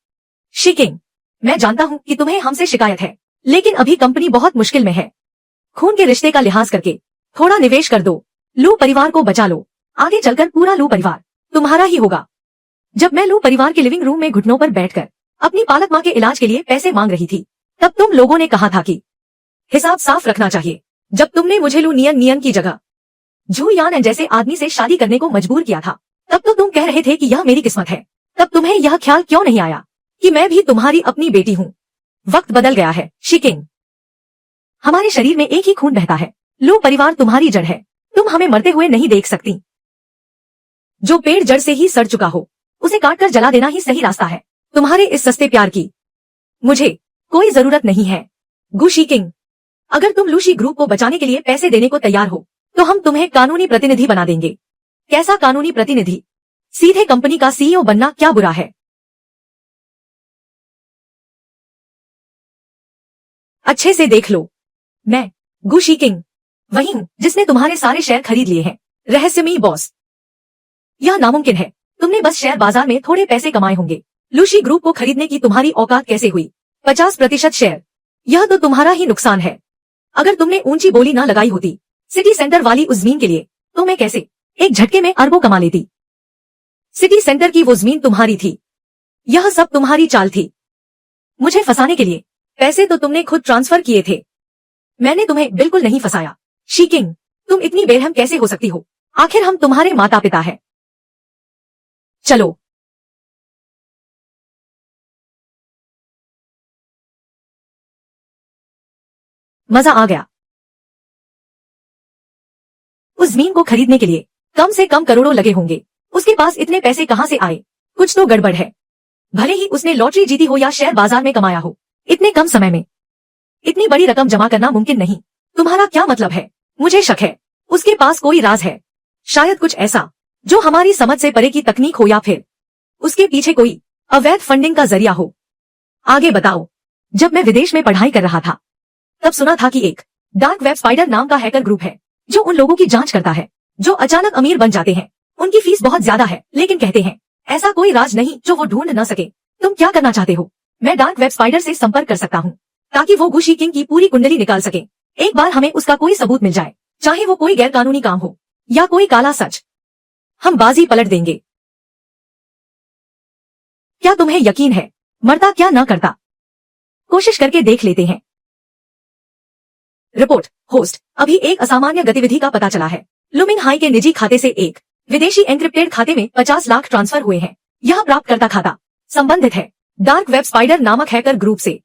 शिकिंग, मैं जानता हूं कि तुम्हें हमसे शिकायत है, लेकिन अभी कंपनी बहुत मुश्किल में है। खून के रिश्ते का लिहाज करके थोड़ा निवेश कर दो। लू परिवार को बचा लो। आगे चलकर पूरा लू परिवार तुम्हारा ही होगा। जब मैं लू परिवार के लिविंग रूम में घुटनों पर बैठकर अपनी पालक मां के इलाज के लिए पैसे मांग रही थी, तब तुम लोगों ने कहा था कि हिसाब साफ रखना चाहिए। जब तुमने मुझे लू नियन की जगह झू यान जैसे आदमी से शादी करने को मजबूर किया था, तब तो तुम कह रहे थे कि यह मेरी किस्मत है। तब तुम्हें यह ख्याल क्यों नहीं आया कि मैं भी तुम्हारी अपनी बेटी हूँ? वक्त बदल गया है शिकिंग। हमारे शरीर में एक ही खून बहता है। लू परिवार तुम्हारी जड़ है। तुम हमें मरते हुए नहीं देख सकती। जो पेड़ जड़ से ही सड़ चुका हो, उसे काटकर जला देना ही सही रास्ता है। तुम्हारे इस सस्ते प्यार की मुझे कोई जरूरत नहीं है। गु शिकिंग, अगर तुम लूशी ग्रुप को बचाने के लिए पैसे देने को तैयार हो, तो हम तुम्हें कानूनी प्रतिनिधि बना देंगे। कैसा कानूनी प्रतिनिधि? सीधे कंपनी का सीईओ बनना क्या बुरा है? अच्छे से देख लो, मैं गु शिकिंग वही हूँ जिसने तुम्हारे सारे शेयर खरीद लिए हैं। रहस्यमयी बॉस, यह नामुमकिन है। तुमने बस शेयर बाजार में थोड़े पैसे कमाए होंगे। लूशी ग्रुप को खरीदने की तुम्हारी औकात कैसे हुई? 50% शेयर। यह तो तुम्हारा ही नुकसान है। अगर तुमने ऊंची बोली ना लगाई होती सिटी सेंटर वाली उस जमीन के लिए, तो मैं कैसे एक झटके में अरबों कमा लेती। सिटी सेंटर की वो जमीन तुम्हारी थी। यह सब तुम्हारी चाल थी। मुझे फंसाने के लिए पैसे तो तुमने खुद ट्रांसफर किए थे। मैंने तुम्हें बिल्कुल नहीं फंसाया। शिकिंग, तुम इतनी बेरहम कैसे हो सकती हो? आखिर हम तुम्हारे माता पिता हैं। चलो, मजा आ गया। उस जमीन को खरीदने के लिए कम से कम करोड़ों लगे होंगे। उसके पास इतने पैसे कहां से आए? कुछ तो गड़बड़ है। भले ही उसने लॉटरी जीती हो या शेयर बाजार में कमाया हो, इतने कम समय में इतनी बड़ी रकम जमा करना मुमकिन नहीं। तुम्हारा क्या मतलब है? मुझे शक है उसके पास कोई राज है। शायद कुछ ऐसा जो हमारी समझ से परे की तकनीक हो, या फिर उसके पीछे कोई अवैध फंडिंग का जरिया हो। आगे बताओ। जब मैं विदेश में पढ़ाई कर रहा था, तब सुना था कि एक डार्क वेब स्पाइडर नाम का हैकर ग्रुप है जो उन लोगों की जांच करता है जो अचानक अमीर बन जाते हैं। उनकी फीस बहुत ज्यादा है, लेकिन कहते हैं ऐसा कोई राज नहीं जो वो ढूंढ न सके। तुम क्या करना चाहते हो? मैं डार्क वेब स्पाइडर से संपर्क कर सकता हूँ ताकि वो गु शिकिंग की पूरी कुंडली निकाल सके। एक बार हमें उसका कोई सबूत मिल जाए, चाहे वो कोई गैर कानूनी काम हो या कोई काला सच, हम बाजी पलट देंगे। क्या तुम्हें यकीन है? मरता क्या ना करता। कोशिश करके देख लेते हैं। रिपोर्ट होस्ट, अभी एक असामान्य गतिविधि का पता चला है। लुमिंग हाई के निजी खाते से एक विदेशी एन्क्रिप्टेड खाते में 50 लाख ट्रांसफर हुए हैं। यह प्राप्तकर्ता खाता संबंधित है डार्क वेब स्पाइडर नामक हैकर ग्रुप से।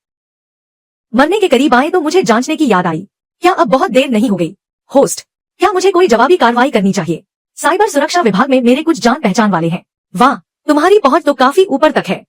मरने के करीब आए तो मुझे जांचने की याद आई। क्या अब बहुत देर नहीं हो गई? होस्ट, क्या मुझे कोई जवाबी कार्रवाई करनी चाहिए? साइबर सुरक्षा विभाग में मेरे कुछ जान पहचान वाले हैं। वाह, तुम्हारी पहुंच तो काफी ऊपर तक है।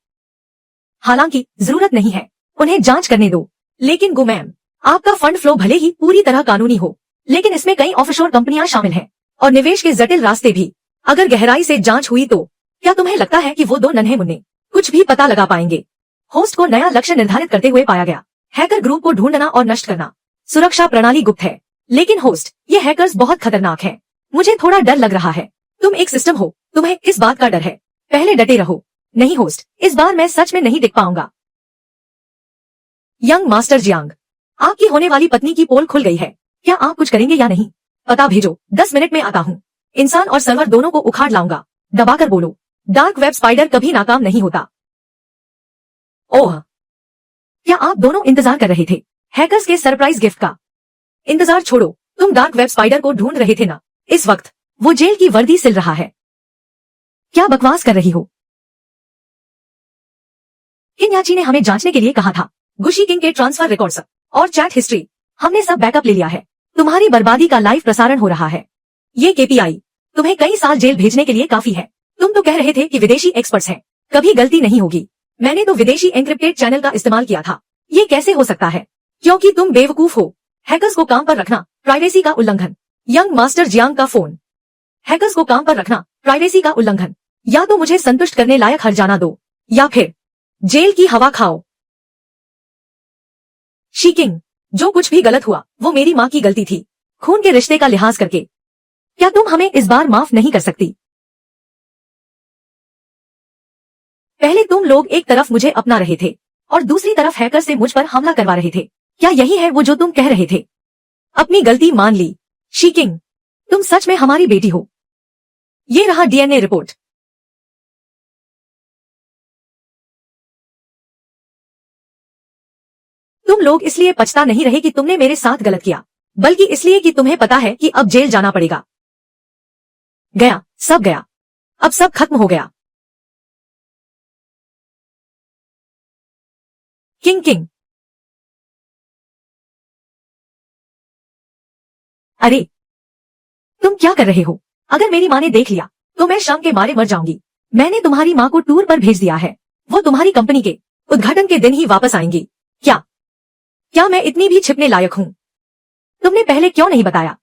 हालांकि जरूरत नहीं है, उन्हें जांच करने दो। लेकिन गु मैम, आपका फंड फ्लो भले ही पूरी तरह कानूनी हो, लेकिन इसमें कई ऑफशोर कंपनियां शामिल हैं और निवेश के जटिल रास्ते भी। अगर गहराई से जांच हुई तो क्या तुम्हें लगता है कि वो दो नन्हे मुन्ने कुछ भी पता लगा पाएंगे? होस्ट को नया लक्ष्य निर्धारित करते हुए पाया गया। हैकर ग्रुप को ढूंढना और नष्ट करना। सुरक्षा प्रणाली गुप्त है, लेकिन होस्ट, ये हैकर्स बहुत खतरनाक हैं। मुझे थोड़ा डर लग रहा है। तुम एक सिस्टम हो, तुम्हें इस बात का डर है। पहले डटे रहो। नहीं होस्ट, इस बार मैं सच में नहीं टिक पाऊंगा। यंग मास्टर जियांग, आपकी होने वाली पत्नी की पोल खुल गई है। क्या आप कुछ करेंगे या नहीं? पता भेजो, 10 मिनट में आता हूँ। इंसान और सर्वर दोनों को उखाड़ लाऊंगा। दबाकर बोलो। डार्क वेब स्पाइडर कभी नाकाम नहीं होता। ओह, क्या आप दोनों इंतजार कर रहे थे हैकर्स के सरप्राइज गिफ्ट का? इंतजार छोड़ो, तुम डार्क वेब स्पाइडर को ढूंढ रहे थे ना? इस वक्त वो जेल की वर्दी सिल रहा है। क्या बकवास कर रही हो? किन्याची ने हमें जांचने के लिए कहा था। गुशी किंग के ट्रांसफर रिकॉर्ड्स और चैट हिस्ट्री हमने सब बैकअप ले लिया है। तुम्हारी बर्बादी का लाइव प्रसारण हो रहा है। ये केपीआई तुम्हें कई साल जेल भेजने के लिए काफी है। तुम तो कह रहे थे कि विदेशी एक्सपर्ट्स हैं, कभी गलती नहीं होगी। मैंने तो विदेशी एन्क्रिप्टेड चैनल का इस्तेमाल किया था। ये कैसे हो सकता है? क्योंकि तुम बेवकूफ हो। हैकर्स को काम पर रखना प्राइवेसी का उल्लंघन। यंग मास्टर जियांग का फोन। हैकर्स को काम पर रखना प्राइवेसी का उल्लंघन। या तो मुझे संतुष्ट करने लायक हर्जाना दो या फिर जेल की हवा खाओ। शीकिंग, जो कुछ भी गलत हुआ वो मेरी माँ की गलती थी, खून के रिश्ते का लिहाज करके। क्या तुम हमें इस बार माफ नहीं कर सकती? पहले तुम लोग एक तरफ मुझे अपना रहे थे और दूसरी तरफ हैकर से मुझ पर हमला करवा रहे थे। क्या यही है वो जो तुम कह रहे थे? अपनी गलती मान ली। शीकिंग, तुम सच में हमारी बेटी हो। ये रहा डीएनए रिपोर्ट। तुम लोग इसलिए पछता नहीं रहे कि तुमने मेरे साथ गलत किया, बल्कि इसलिए कि तुम्हें पता है कि अब जेल जाना पड़ेगा। गया, सब गया। अब सब खत्म हो गया। किंग, अरे तुम क्या कर रहे हो? अगर मेरी माँ ने देख लिया तो मैं शर्म के मारे मर जाऊंगी। मैंने तुम्हारी माँ को टूर पर भेज दिया है। वो तुम्हारी कंपनी के उद्घाटन के दिन ही वापस आएंगी। क्या मैं इतनी भी छिपने लायक हूँ? तुमने पहले क्यों नहीं बताया?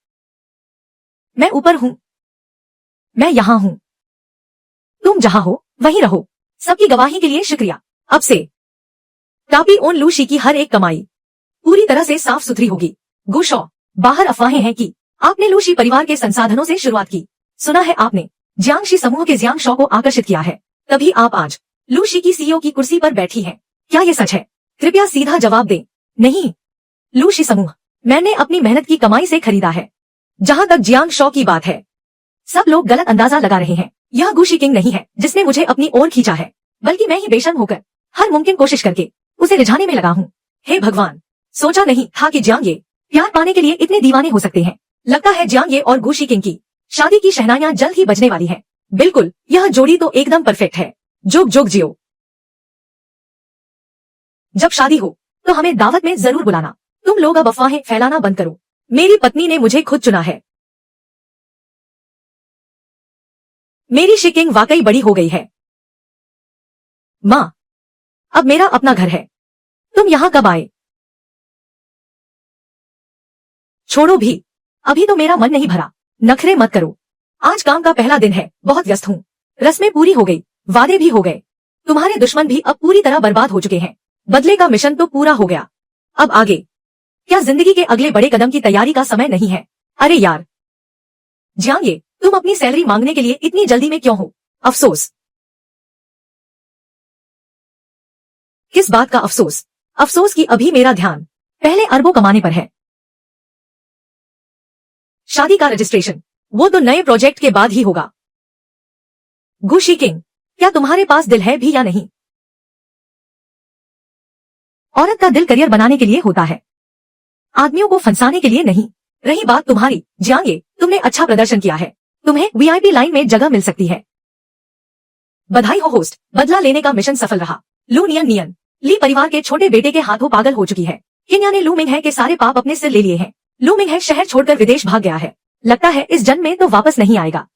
मैं ऊपर हूँ, मैं यहाँ हूँ। तुम जहाँ हो वहीं रहो। सबकी गवाही के लिए शुक्रिया। अब से टापी ओन लूशी की हर एक कमाई पूरी तरह से साफ सुथरी होगी। गुशौ, बाहर अफवाहें हैं कि आपने लूशी परिवार के संसाधनों से शुरुआत की। सुना है आपने जियांगशी समूह के जियांग शॉ को आकर्षित किया है, तभी आप आज लूशी की सीईओ की कुर्सी पर बैठी हैं। क्या ये सच है? कृपया सीधा जवाब दें। नहीं, लूशी समूह मैंने अपनी मेहनत की कमाई से खरीदा है। जहां तक जियांग शॉ की बात है, सब लोग गलत अंदाजा लगा रहे हैं। यह गुशी किंग नहीं है जिसने मुझे अपनी ओर खींचा है, बल्कि मैं ही बेशर्म होकर हर मुमकिन कोशिश करके उसे रिझाने में लगा हूँ। हे भगवान, सोचा नहीं था कि जियांग ये प्यार पाने के लिए इतने दीवाने हो सकते हैं। लगता है जियांग ये और गुशी किंग की शादी की शहनाइयां जल्द ही बजने वाली है। बिल्कुल, यह जोड़ी तो एकदम परफेक्ट है। जुग जुग जियो। जब शादी हो तो हमें दावत में जरूर बुलाना। तुम लोग अब अफवाहें फैलाना बंद करो। मेरी पत्नी ने मुझे खुद चुना है। मेरी शिकिंग वाकई बड़ी हो गई है। माँ, अब मेरा अपना घर है। तुम यहाँ कब आए? छोड़ो भी, अभी तो मेरा मन नहीं भरा। नखरे मत करो। आज काम का पहला दिन है, बहुत व्यस्त हूँ। रस्में पूरी हो गई, वादे भी हो गए। तुम्हारे दुश्मन भी अब पूरी तरह बर्बाद हो चुके हैं। बदले का मिशन तो पूरा हो गया। अब आगे क्या जिंदगी के अगले बड़े कदम की तैयारी का समय नहीं है? अरे यार जियांग, तुम अपनी सैलरी मांगने के लिए इतनी जल्दी में क्यों हो? अफसोस। किस बात का अफसोस? अफसोस कि अभी मेरा ध्यान पहले अरबों कमाने पर है। शादी का रजिस्ट्रेशन वो तो नए प्रोजेक्ट के बाद ही होगा। गुशी किंग, क्या तुम्हारे पास दिल है भी या नहीं? औरत का दिल करियर बनाने के लिए होता है, आदमियों को फंसाने के लिए नहीं। रही बात तुम्हारी, जियांग, तुमने अच्छा प्रदर्शन किया है। तुम्हें वीआईपी लाइन में जगह मिल सकती है। बधाई हो होस्ट, बदला लेने का मिशन सफल रहा। लू नियन ली परिवार के छोटे बेटे के हाथों पागल हो चुकी है। किन्या ने लू मिंग है के सारे पाप अपने सिर ले लिए हैं। लू मिंग है शहर छोड़कर विदेश भाग गया है। लगता है इस जन्म में तो वापस नहीं आएगा।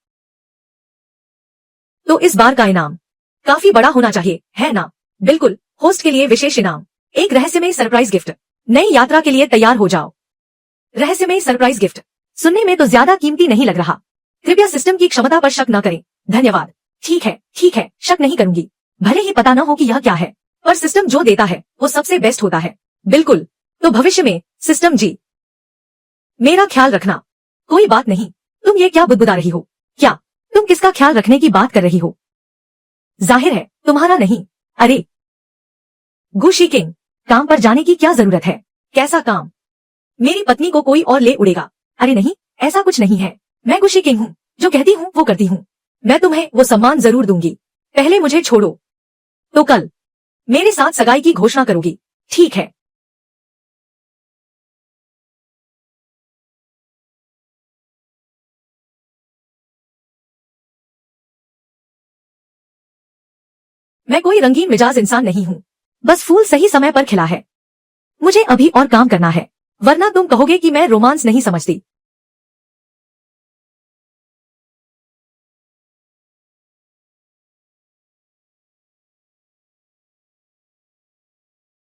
तो इस बार का इनाम काफी बड़ा होना चाहिए, है ना? बिल्कुल, होस्ट के लिए विशेष इनाम, एक रहस्यमय सरप्राइज गिफ्ट। नई यात्रा के लिए तैयार हो जाओ। रहस्यमय सरप्राइज गिफ्ट सुनने में तो ज्यादा कीमती नहीं लग रहा। कृपया सिस्टम की क्षमता पर शक न करें। धन्यवाद। ठीक है, शक नहीं करूंगी। भले ही पता न हो कि यह क्या है, पर सिस्टम जो देता है वो सबसे बेस्ट होता है। बिल्कुल, तो भविष्य में सिस्टम जी मेरा ख्याल रखना। कोई बात नहीं, तुम ये क्या बुदबुदा रही हो? क्या तुम किसका ख्याल रखने की बात कर रही हो? जाहिर है तुम्हारा नहीं। अरे गुशी किंग, काम पर जाने की क्या जरूरत है? कैसा काम? मेरी पत्नी को कोई और ले उड़ेगा। अरे नहीं, ऐसा कुछ नहीं है। मैं गुशी किंग हूँ, जो कहती हूँ वो करती हूँ। मैं तुम्हें वो सम्मान जरूर दूंगी। पहले मुझे छोड़ो। तो कल मेरे साथ सगाई की घोषणा करोगी, ठीक है? मैं कोई रंगीन मिजाज इंसान नहीं हूँ। बस फूल सही समय पर खिला है। मुझे अभी और काम करना है, वरना तुम कहोगे कि मैं रोमांस नहीं समझती।